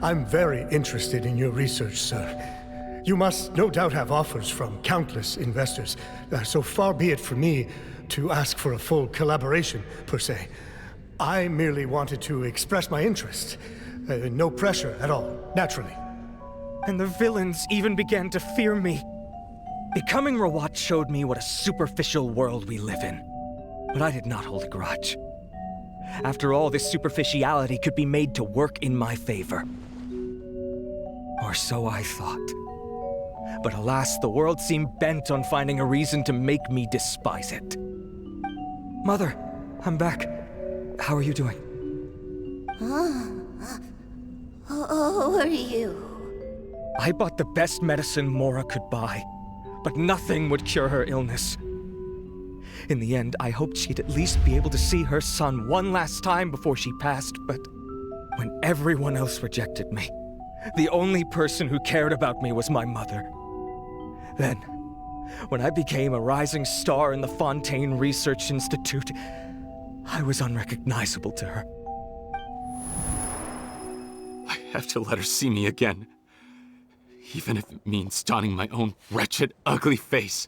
I'm very interested in your research, sir. You must no doubt have offers from countless investors, so far be it for me to ask for a full collaboration, per se. I merely wanted to express my interest. No pressure at all, naturally. And the villains even began to fear me. Becoming Rawat showed me what a superficial world we live in. But I did not hold a grudge. After all, this superficiality could be made to work in my favor. Or so I thought. But alas, the world seemed bent on finding a reason to make me despise it. Mother, I'm back. How are you doing? Who are you? I bought the best medicine Mora could buy, but nothing would cure her illness. In the end, I hoped she'd at least be able to see her son one last time before she passed, but when everyone else rejected me, the only person who cared about me was my mother. Then, when I became a rising star in the Fontaine Research Institute, I was unrecognizable to her. I have to let her see me again. Even if it means donning my own wretched, ugly face.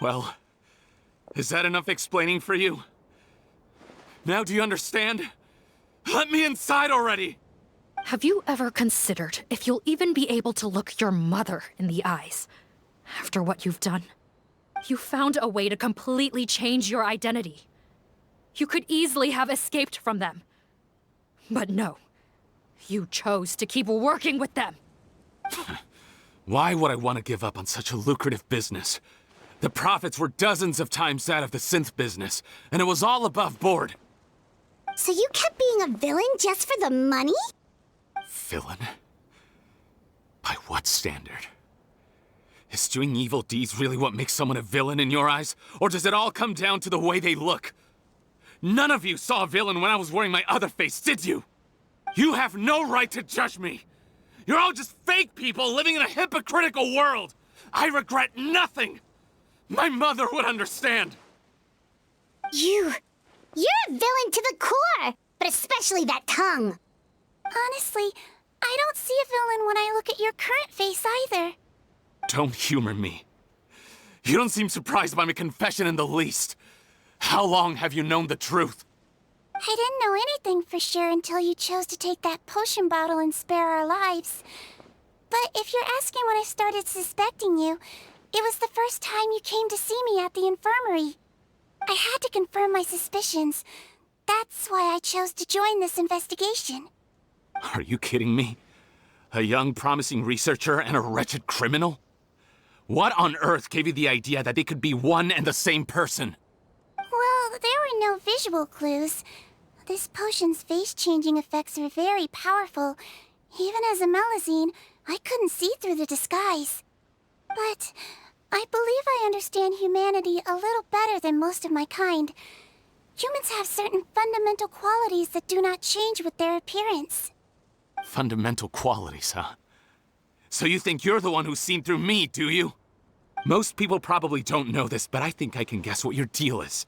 Well, is that enough explaining for you? Now do you understand? Let me inside already! Have you ever considered if you'll even be able to look your mother in the eyes after what you've done? You found a way to completely change your identity. You could easily have escaped from them. But no, you chose to keep working with them. Why would I want to give up on such a lucrative business? The profits were dozens of times that of the synth business, and it was all above board. So you kept being a villain just for the money? Villain? By what standard? Is doing evil deeds really what makes someone a villain in your eyes? Or does it all come down to the way they look? None of you saw a villain when I was wearing my other face, did you? You have no right to judge me! You're all just fake people living in a hypocritical world! I regret nothing! My mother would understand! You're a villain to the core! But especially that tongue! Honestly, I don't see a villain when I look at your current face either. Don't humor me. You don't seem surprised by my confession in the least. How long have you known the truth? I didn't know anything for sure until you chose to take that potion bottle and spare our lives. But if you're asking when I started suspecting you, it was the first time you came to see me at the infirmary. I had to confirm my suspicions. That's why I chose to join this investigation. Are you kidding me? A young, promising researcher and a wretched criminal? What on earth gave you the idea that they could be one and the same person? Well, there were no visual clues. This potion's face-changing effects are very powerful. Even as a Melazine, I couldn't see through the disguise. But I believe I understand humanity a little better than most of my kind. Humans have certain fundamental qualities that do not change with their appearance. Fundamental qualities, huh? So you think you're the one who's seen through me, do you? Most people probably don't know this, but I think I can guess what your deal is.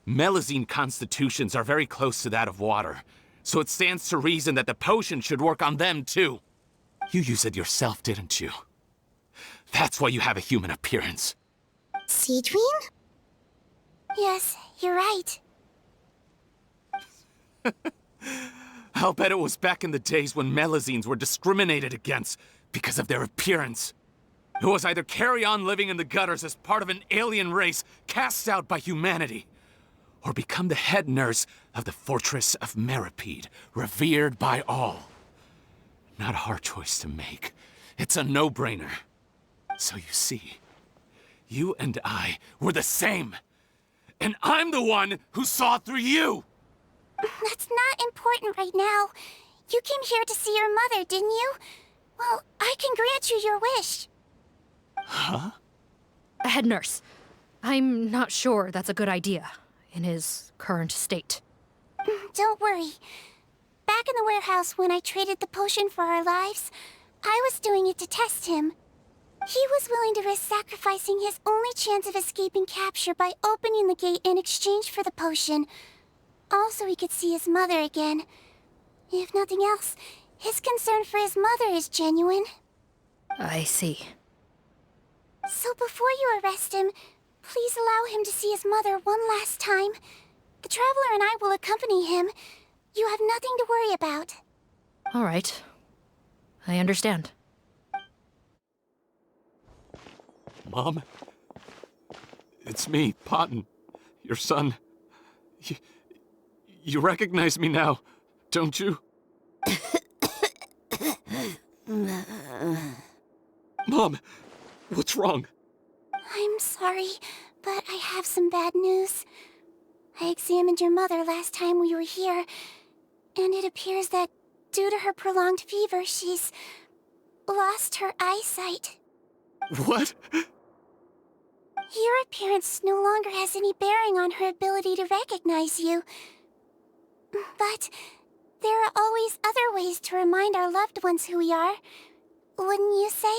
Melazine constitutions are very close to that of water, so it stands to reason that the potion should work on them too. You use it yourself, didn't you? That's why you have a human appearance. Sigewinne? Yes, you're right. I'll bet it was back in the days when Melazines were discriminated against because of their appearance. It was either carry on living in the gutters as part of an alien race cast out by humanity, or become the head nurse of the fortress of Meripede, revered by all. Not a hard choice to make. It's a no-brainer. So you see, you and I were the same. And I'm the one who saw through you! That's not important right now. You came here to see your mother, didn't you? Well, I can grant you your wish. Huh? Head nurse, I'm not sure that's a good idea in his current state. Don't worry. Back in the warehouse when I traded the potion for our lives, I was doing it to test him. He was willing to risk sacrificing his only chance of escaping capture by opening the gate in exchange for the potion. Also, he could see his mother again. If nothing else, his concern for his mother is genuine. I see. So before you arrest him, please allow him to see his mother one last time. The Traveler and I will accompany him. You have nothing to worry about. All right. I understand. Mom? It's me, Potton, your son. You recognize me now, don't you? Mom, what's wrong? I'm sorry, but I have some bad news. I examined your mother last time we were here, and it appears that due to her prolonged fever, she's lost her eyesight. What? Your appearance no longer has any bearing on her ability to recognize you. But there are always other ways to remind our loved ones who we are. Wouldn't you say?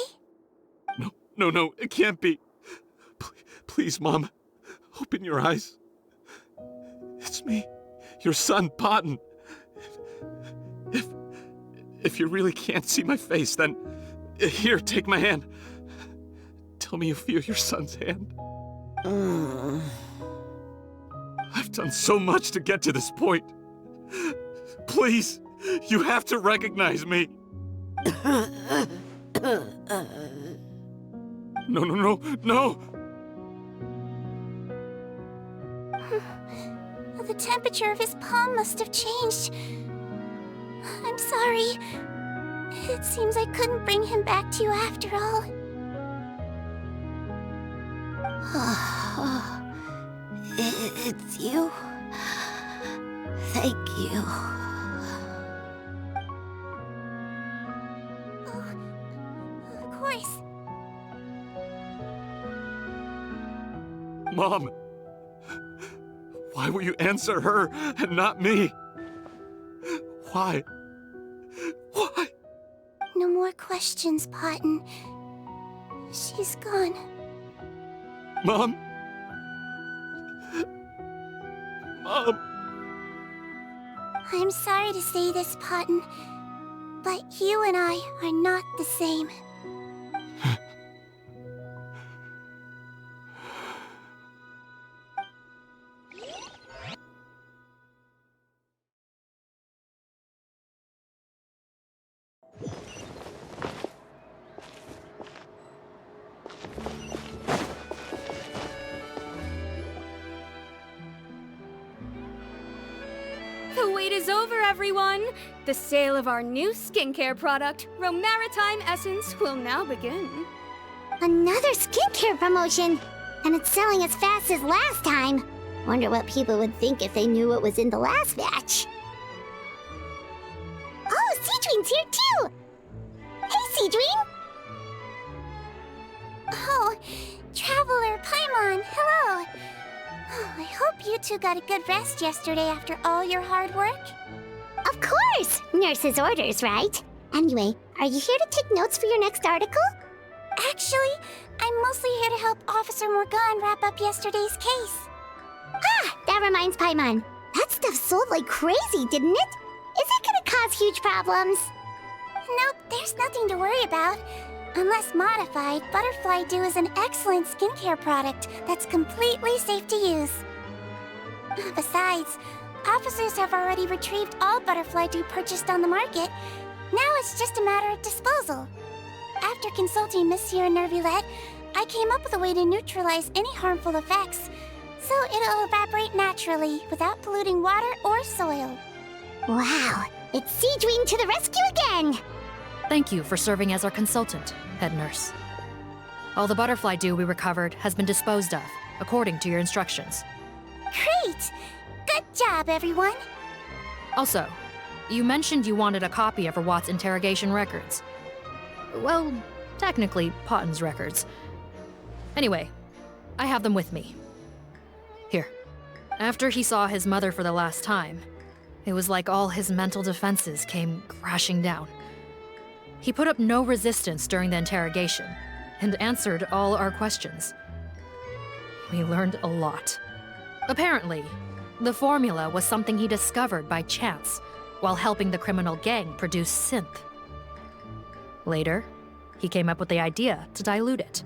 No, it can't be. Please, Mom, open your eyes. It's me, your son, Potton. If you really can't see my face, then here, take my hand. Tell me you feel your son's hand. I've done so much to get to this point. Please, you have to recognize me. No. The temperature of his palm must have changed. I'm sorry. It seems I couldn't bring him back to you after all. It's you. Thank you. Of course. Mom, why will you answer her and not me? Why? No more questions, Potton. She's gone. Mom? I'm sorry to say this, Potton, but you and I are not the same. The wait is over, everyone! The sale of our new skincare product, Romaritime Essence, will now begin. Another skincare promotion! And it's selling as fast as last time. Wonder what people would think if they knew what was in the last batch. Oh, Sigewinne's here too! Hey, Sigewinne! hope you two got a good rest yesterday after all your hard work. Of course! Nurse's orders, right? Anyway, are you here to take notes for your next article? Actually, I'm mostly here to help Officer Morgan wrap up yesterday's case. Ah, that reminds Paimon. That stuff sold like crazy, didn't it? Is it gonna cause huge problems? Nope, there's nothing to worry about. Unless modified, Butterfly Dew is an excellent skincare product that's completely safe to use. Besides, officers have already retrieved all Butterfly Dew purchased on the market. Now it's just a matter of disposal. After consulting Monsieur Nervulette, I came up with a way to neutralize any harmful effects, so it'll evaporate naturally without polluting water or soil. Wow, it's Sigewinne to the rescue again! Thank you for serving as our consultant, head nurse. All the butterfly dew we recovered has been disposed of, according to your instructions. Great! Good job, everyone! Also, you mentioned you wanted a copy of Rawat's interrogation records. Well, technically, Potten's records. Anyway, I have them with me. Here. After he saw his mother for the last time, it was like all his mental defenses came crashing down. He put up no resistance during the interrogation, and answered all our questions. We learned a lot. Apparently, the formula was something he discovered by chance while helping the criminal gang produce synth. Later, he came up with the idea to dilute it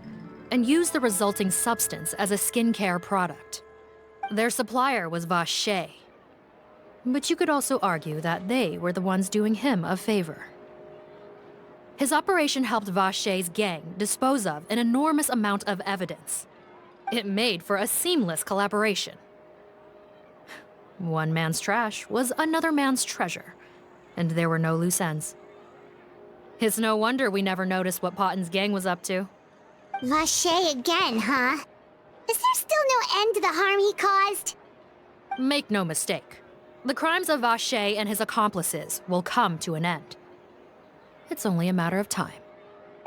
and use the resulting substance as a skincare product. Their supplier was Vache, but you could also argue that they were the ones doing him a favor. His operation helped Vache's gang dispose of an enormous amount of evidence. It made for a seamless collaboration. One man's trash was another man's treasure, and there were no loose ends. It's no wonder we never noticed what Potten's gang was up to. Vache again, huh? Is there still no end to the harm he caused? Make no mistake. The crimes of Vache and his accomplices will come to an end. It's only a matter of time.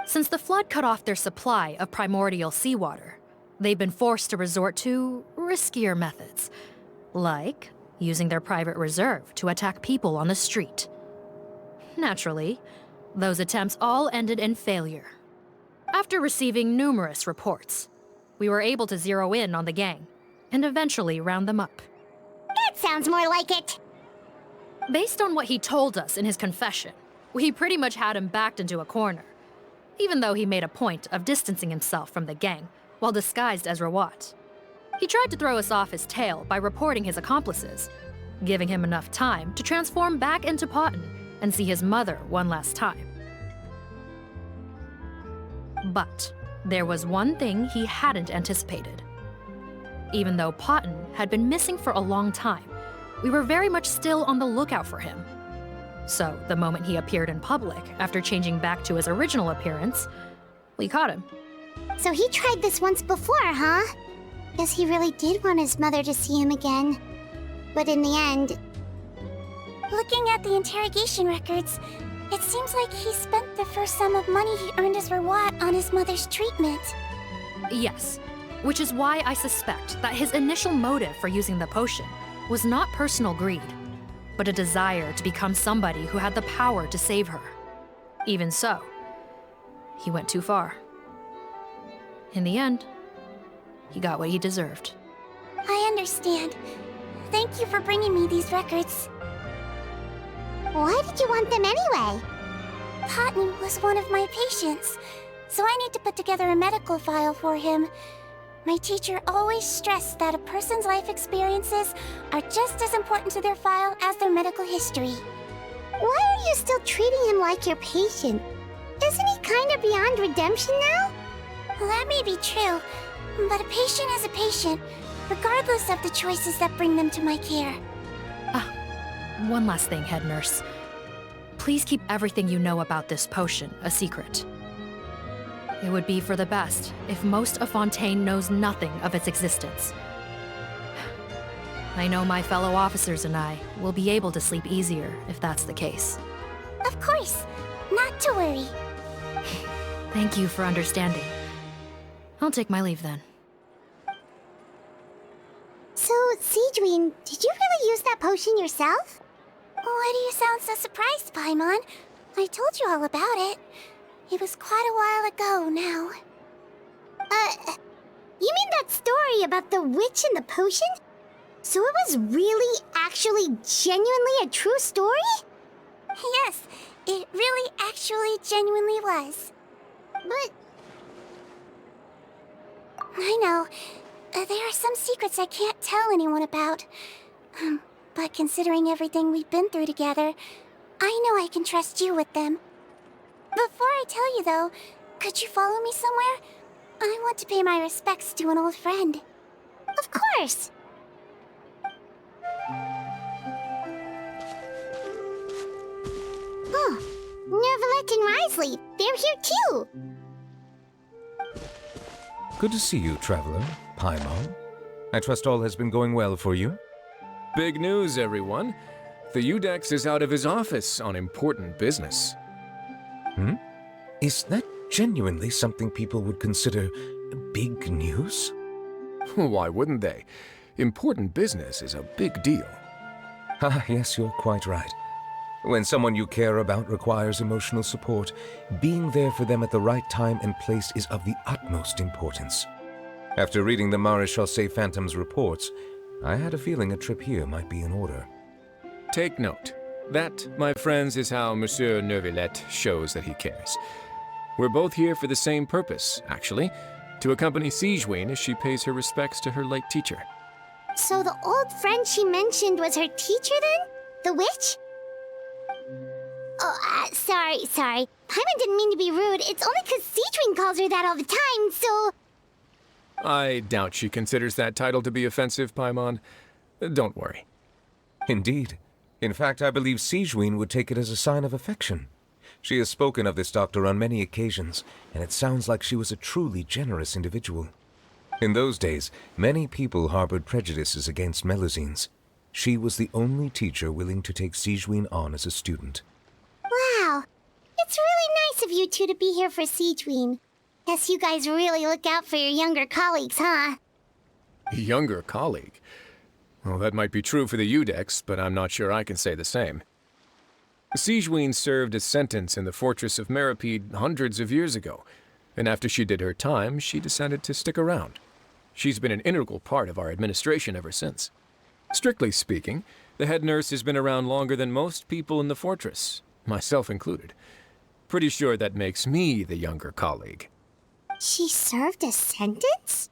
Since the flood cut off their supply of primordial seawater, they've been forced to resort to riskier methods, like using their private reserve to attack people on the street. Naturally, those attempts all ended in failure. After receiving numerous reports, we were able to zero in on the gang and eventually round them up. That sounds more like it. Based on what he told us in his confession, we pretty much had him backed into a corner, even though he made a point of distancing himself from the gang while disguised as Rawat. He tried to throw us off his tail by reporting his accomplices, giving him enough time to transform back into Potten and see his mother one last time. But there was one thing he hadn't anticipated. Even though Potten had been missing for a long time, we were very much still on the lookout for him. So the moment he appeared in public after changing back to his original appearance, we caught him. So he tried this once before, huh? Guess he really did want his mother to see him again. But in the end... Looking at the interrogation records, it seems like he spent the first sum of money he earned as Rawat on his mother's treatment. Yes, which is why I suspect that his initial motive for using the potion was not personal greed, but a desire to become somebody who had the power to save her. Even so, he went too far. In the end, he got what he deserved. I understand. Thank you for bringing me these records. Why did you want them anyway? Potten was one of my patients, so I need to put together a medical file for him. My teacher always stressed that a person's life experiences are just as important to their file as their medical history. Why are you still treating him like your patient? Isn't he kind of beyond redemption now? Well, that may be true, but a patient is a patient, regardless of the choices that bring them to my care. One last thing, head nurse. Please keep everything you know about this potion a secret. It would be for the best if most of Fontaine knows nothing of its existence. I know my fellow officers and I will be able to sleep easier if that's the case. Of course, not to worry. Thank you for understanding. I'll take my leave then. So, Sigewinne, did you really use that potion yourself? Why do you sound so surprised, Paimon? I told you all about it. It was quite a while ago now. You mean that story about the witch and the potion? So it was really, actually, genuinely a true story? Yes, it really actually genuinely was. But... I know. There are some secrets I can't tell anyone about. But considering everything we've been through together, I know I can trust you with them. Before I tell you though, could you follow me somewhere? I want to pay my respects to an old friend. Of course! Oh, Neuvillette and Risley, they're here too! Good to see you, Traveler. Paimon. I trust all has been going well for you? Big news, everyone. The Udex is out of his office on important business. Is that genuinely something people would consider big news? Why wouldn't they? Important business is a big deal. Ah, yes, you're quite right. When someone you care about requires emotional support, being there for them at the right time and place is of the utmost importance. After reading the Maréchal Phantom's reports, I had a feeling a trip here might be in order. Take note. That, my friends, is how Monsieur Neuvillette shows that he cares. We're both here for the same purpose, actually, to accompany Sigewinne as she pays her respects to her late teacher. So the old friend she mentioned was her teacher then? The witch? Oh, sorry. Paimon didn't mean to be rude. It's only because Sigewinne calls her that all the time, so... I doubt she considers that title to be offensive, Paimon. Don't worry. Indeed. In fact, I believe Sigewinne would take it as a sign of affection. She has spoken of this doctor on many occasions, and it sounds like she was a truly generous individual. In those days, many people harbored prejudices against Melusines. She was the only teacher willing to take Sigewinne on as a student. Wow. It's really nice of you two to be here for Sigewinne. Guess you guys really look out for your younger colleagues, huh? Younger colleague? Well, that might be true for the Udex, but I'm not sure I can say the same. Sigewinne served a sentence in the fortress of Meripede hundreds of years ago, and after she did her time, she decided to stick around. She's been an integral part of our administration ever since. Strictly speaking, the head nurse has been around longer than most people in the fortress, myself included. Pretty sure that makes me the younger colleague. She served a sentence?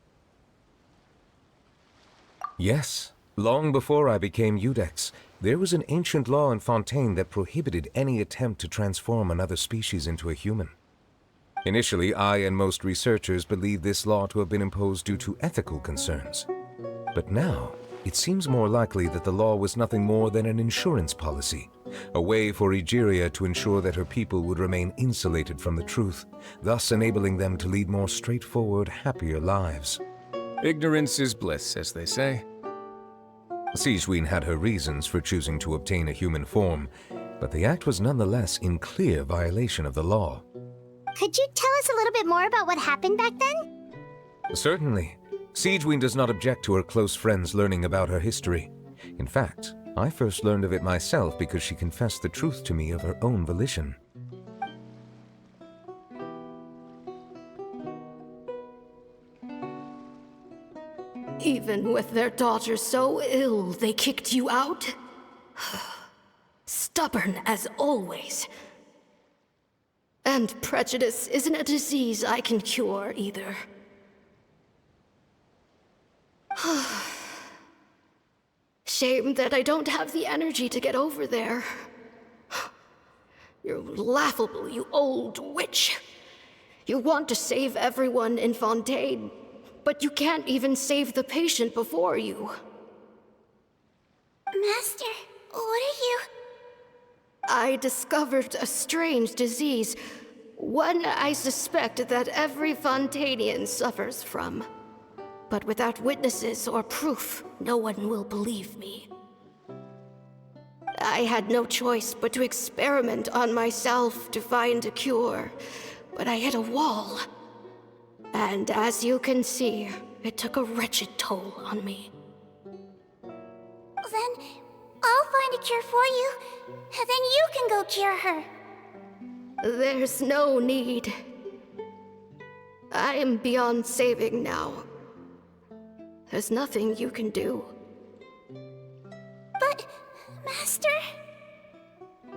Yes. Long before I became Udex, there was an ancient law in Fontaine that prohibited any attempt to transform another species into a human. Initially, I and most researchers believed this law to have been imposed due to ethical concerns. But now, it seems more likely that the law was nothing more than an insurance policy, a way for Egeria to ensure that her people would remain insulated from the truth, thus enabling them to lead more straightforward, happier lives. Ignorance is bliss, as they say. Sigewinne had her reasons for choosing to obtain a human form, but the act was nonetheless in clear violation of the law. Could you tell us a little bit more about what happened back then? Certainly. Sigewinne does not object to her close friends learning about her history. In fact, I first learned of it myself because she confessed the truth to me of her own volition. Even with their daughter so ill, they kicked you out? Stubborn as always. And prejudice isn't a disease I can cure either. Shame that I don't have the energy to get over there. You're laughable, you old witch. You want to save everyone in Fontaine, but you can't even save the patient before you. Master, what are you... I discovered a strange disease, one I suspect that every Fontanian suffers from. But without witnesses or proof, no one will believe me. I had no choice but to experiment on myself to find a cure, but I hit a wall. And as you can see, it took a wretched toll on me. Then I'll find a cure for you, and then you can go cure her. There's no need. I am beyond saving now. There's nothing you can do. But, Master...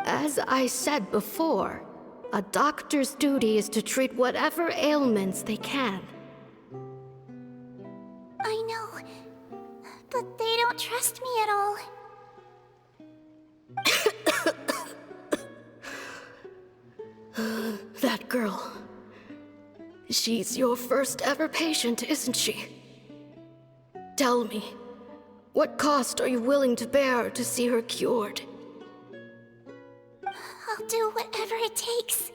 As I said before, a doctor's duty is to treat whatever ailments they can. I know, but they don't trust me at all. That girl. She's your first ever patient, isn't she? Tell me, what cost are you willing to bear to see her cured? I'll do whatever it takes.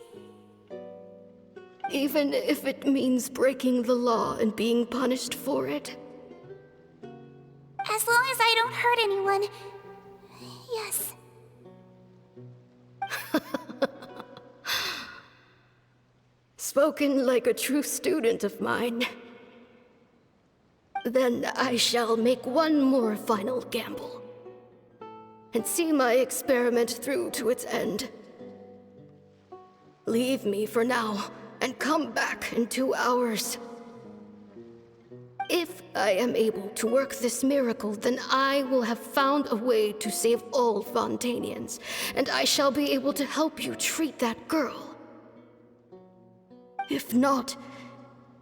Even if it means breaking the law and being punished for it? As long as I don't hurt anyone. Yes. Spoken like a true student of mine. Then I shall make one more final gamble. And see my experiment through to its end. Leave me for now, and come back in 2 hours. If I am able to work this miracle, then I will have found a way to save all Fontanians, and I shall be able to help you treat that girl. If not,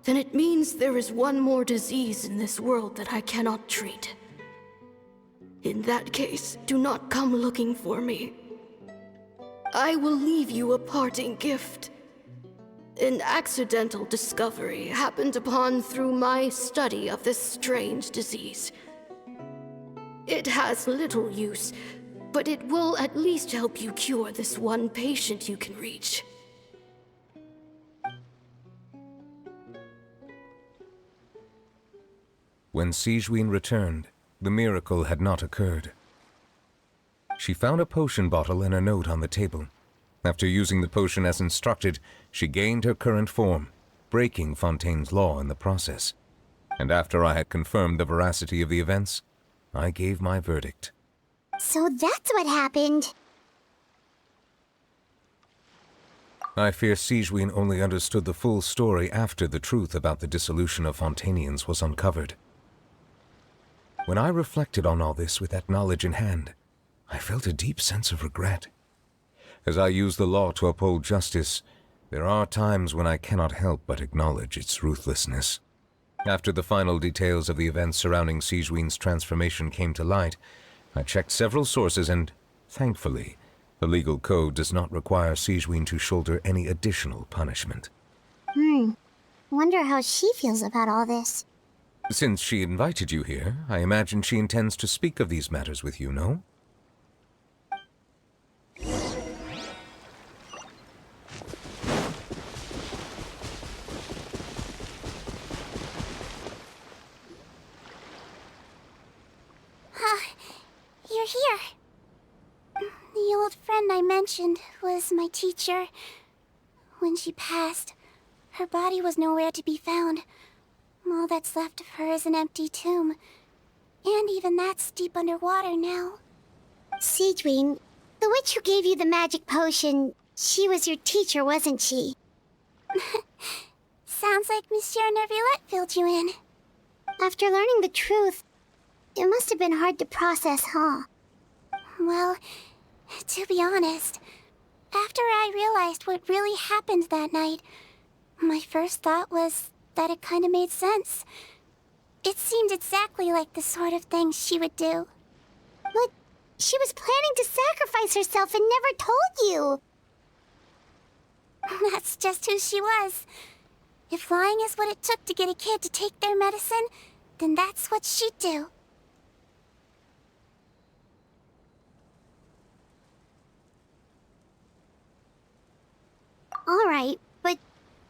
then it means there is one more disease in this world that I cannot treat. In that case, do not come looking for me. I will leave you a parting gift. An accidental discovery happened upon through my study of this strange disease. It has little use, but it will at least help you cure this one patient you can reach. When Sigewinne returned, the miracle had not occurred. She found a potion bottle and a note on the table. After using the potion as instructed, she gained her current form, breaking Fontaine's law in the process. And after I had confirmed the veracity of the events, I gave my verdict. So that's what happened. I fear Sigewinne only understood the full story after the truth about the dissolution of Fontanians was uncovered. When I reflected on all this with that knowledge in hand, I felt a deep sense of regret. As I use the law to uphold justice, there are times when I cannot help but acknowledge its ruthlessness. After the final details of the events surrounding Sigewinne's transformation came to light, I checked several sources and, thankfully, the legal code does not require Sigewinne to shoulder any additional punishment. Wonder how she feels about all this. Since she invited you here, I imagine she intends to speak of these matters with you, no? You're here. The old friend I mentioned was my teacher. When she passed, her body was nowhere to be found. All that's left of her is an empty tomb. And even that's deep underwater now. Sigewinne, the witch who gave you the magic potion, she was your teacher, wasn't she? Sounds like Monsieur Neuvillette filled you in. After learning the truth, it must have been hard to process, huh? Well, to be honest, after I realized what really happened that night, my first thought was that it kind of made sense. It seemed exactly like the sort of thing she would do. But she was planning to sacrifice herself and never told you. That's just who she was. If lying is what it took to get a kid to take their medicine, then that's what she'd do. All right, but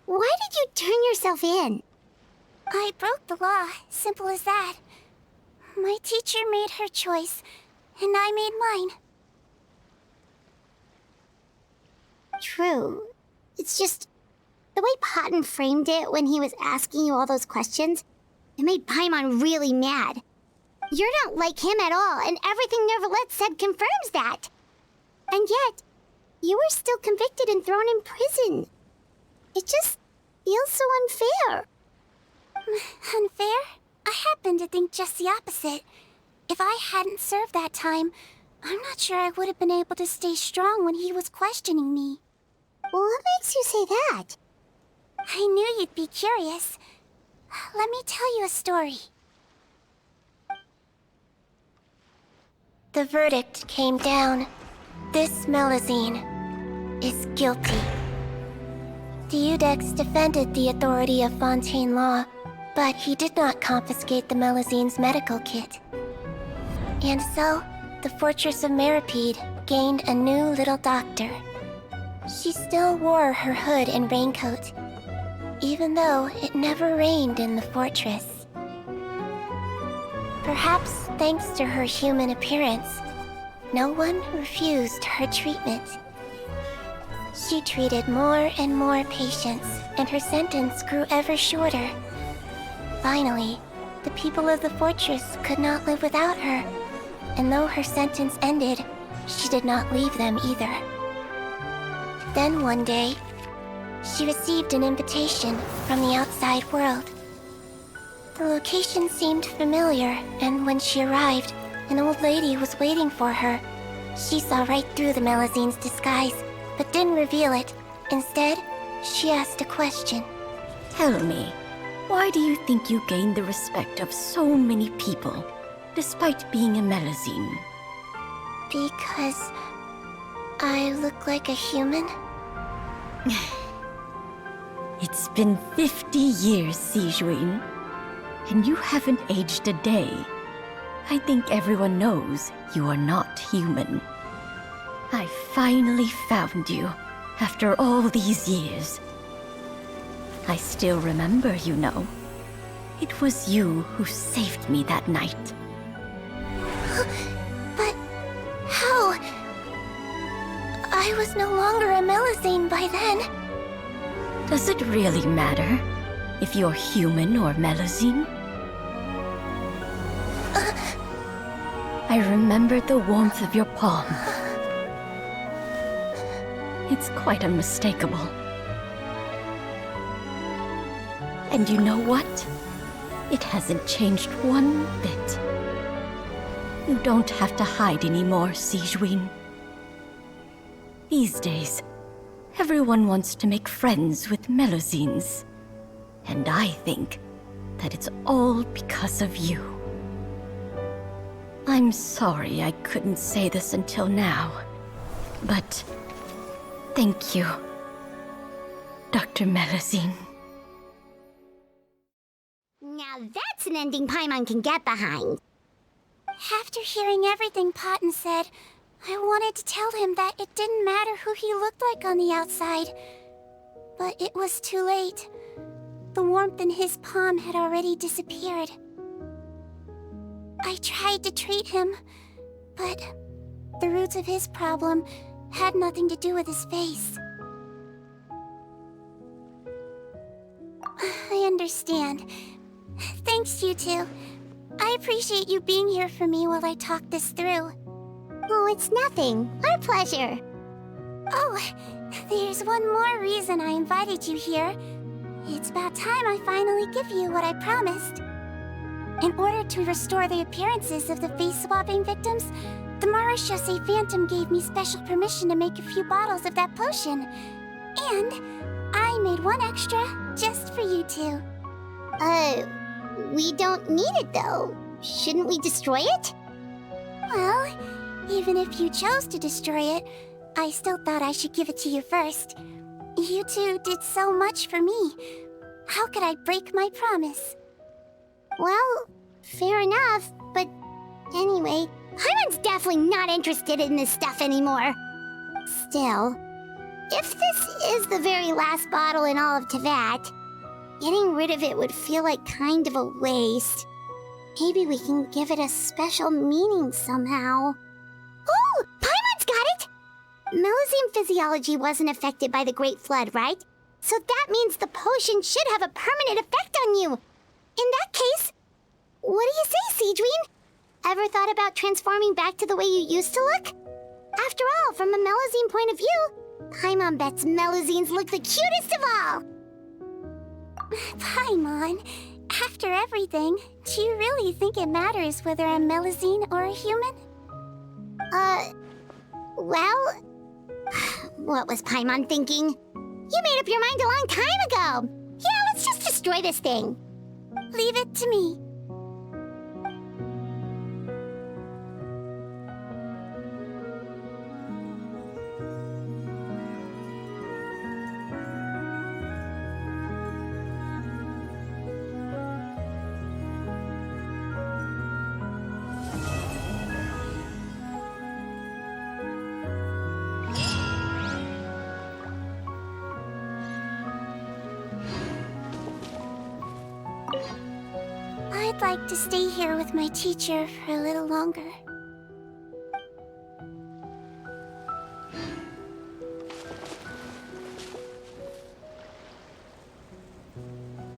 why did you turn yourself in? I broke the law, simple as that. My teacher made her choice, and I made mine. True. It's just the way Patton framed it when he was asking you all those questions, it made Paimon really mad. You're not like him at all, and everything Neverlet said confirms that. And yet, you were still convicted and thrown in prison. It just feels so unfair. Unfair? I happen to think just the opposite. If I hadn't served that time, I'm not sure I would have been able to stay strong when he was questioning me. What makes you say that? I knew you'd be curious. Let me tell you a story. The verdict came down. This Melusine is guilty. The Iudex defended the authority of Fontaine law, but he did not confiscate the Melusine's medical kit. And so, the Fortress of Meripede gained a new little doctor. She still wore her hood and raincoat, even though it never rained in the fortress. Perhaps thanks to her human appearance, no one refused her treatment. She treated more and more patients, and her sentence grew ever shorter. Finally, the people of the fortress could not live without her, and though her sentence ended, she did not leave them either. Then one day, she received an invitation from the outside world. The location seemed familiar, and when she arrived, an old lady was waiting for her. She saw right through the Melusine's disguise, but didn't reveal it. Instead, she asked a question. Tell me, why do you think you gained the respect of so many people, despite being a Melusine? Because I look like a human? It's been 50 years, Sigewinne, and you haven't aged a day. I think everyone knows you are not human. I finally found you, after all these years. I still remember, you know. It was you who saved me that night. But how? I was no longer a Melusine by then. Does it really matter if you're human or Melusine? I remember the warmth of your palm. It's quite unmistakable. And you know what? It hasn't changed one bit. You don't have to hide anymore, Sigewinne. These days, everyone wants to make friends with Melusines. And I think that it's all because of you. I'm sorry I couldn't say this until now, but thank you, Dr. Melusine. Now that's an ending Paimon can get behind. After hearing everything Paten said, I wanted to tell him that it didn't matter who he looked like on the outside. But it was too late. The warmth in his palm had already disappeared. I tried to treat him, but the roots of his problem had nothing to do with his face. I understand. Thanks, you two. I appreciate you being here for me while I talk this through. Oh, it's nothing. Our pleasure. Oh, there's one more reason I invited you here. It's about time I finally give you what I promised. In order to restore the appearances of the face-swapping victims, the Marechaussee Phantom gave me special permission to make a few bottles of that potion. And I made one extra just for you two. We don't need it though. Shouldn't we destroy it? Well, even if you chose to destroy it, I still thought I should give it to you first. You two did so much for me. How could I break my promise? Well, fair enough, but anyway, Paimon's definitely not interested in this stuff anymore. Still, if this is the very last bottle in all of Teyvat, getting rid of it would feel like kind of a waste. Maybe we can give it a special meaning somehow. Oh, Paimon's got it! Melusine physiology wasn't affected by the Great Flood, right? So that means the potion should have a permanent effect on you. In that case, what do you say, Sigewinne? Ever thought about transforming back to the way you used to look? After all, from a Melazine point of view, Paimon bets Melazines look the cutest of all! Paimon, after everything, do you really think it matters whether I'm Melazine or a human? Well... What was Paimon thinking? You made up your mind a long time ago! Yeah, let's just destroy this thing. Leave it to me. I'd like to stay here with my teacher for a little longer.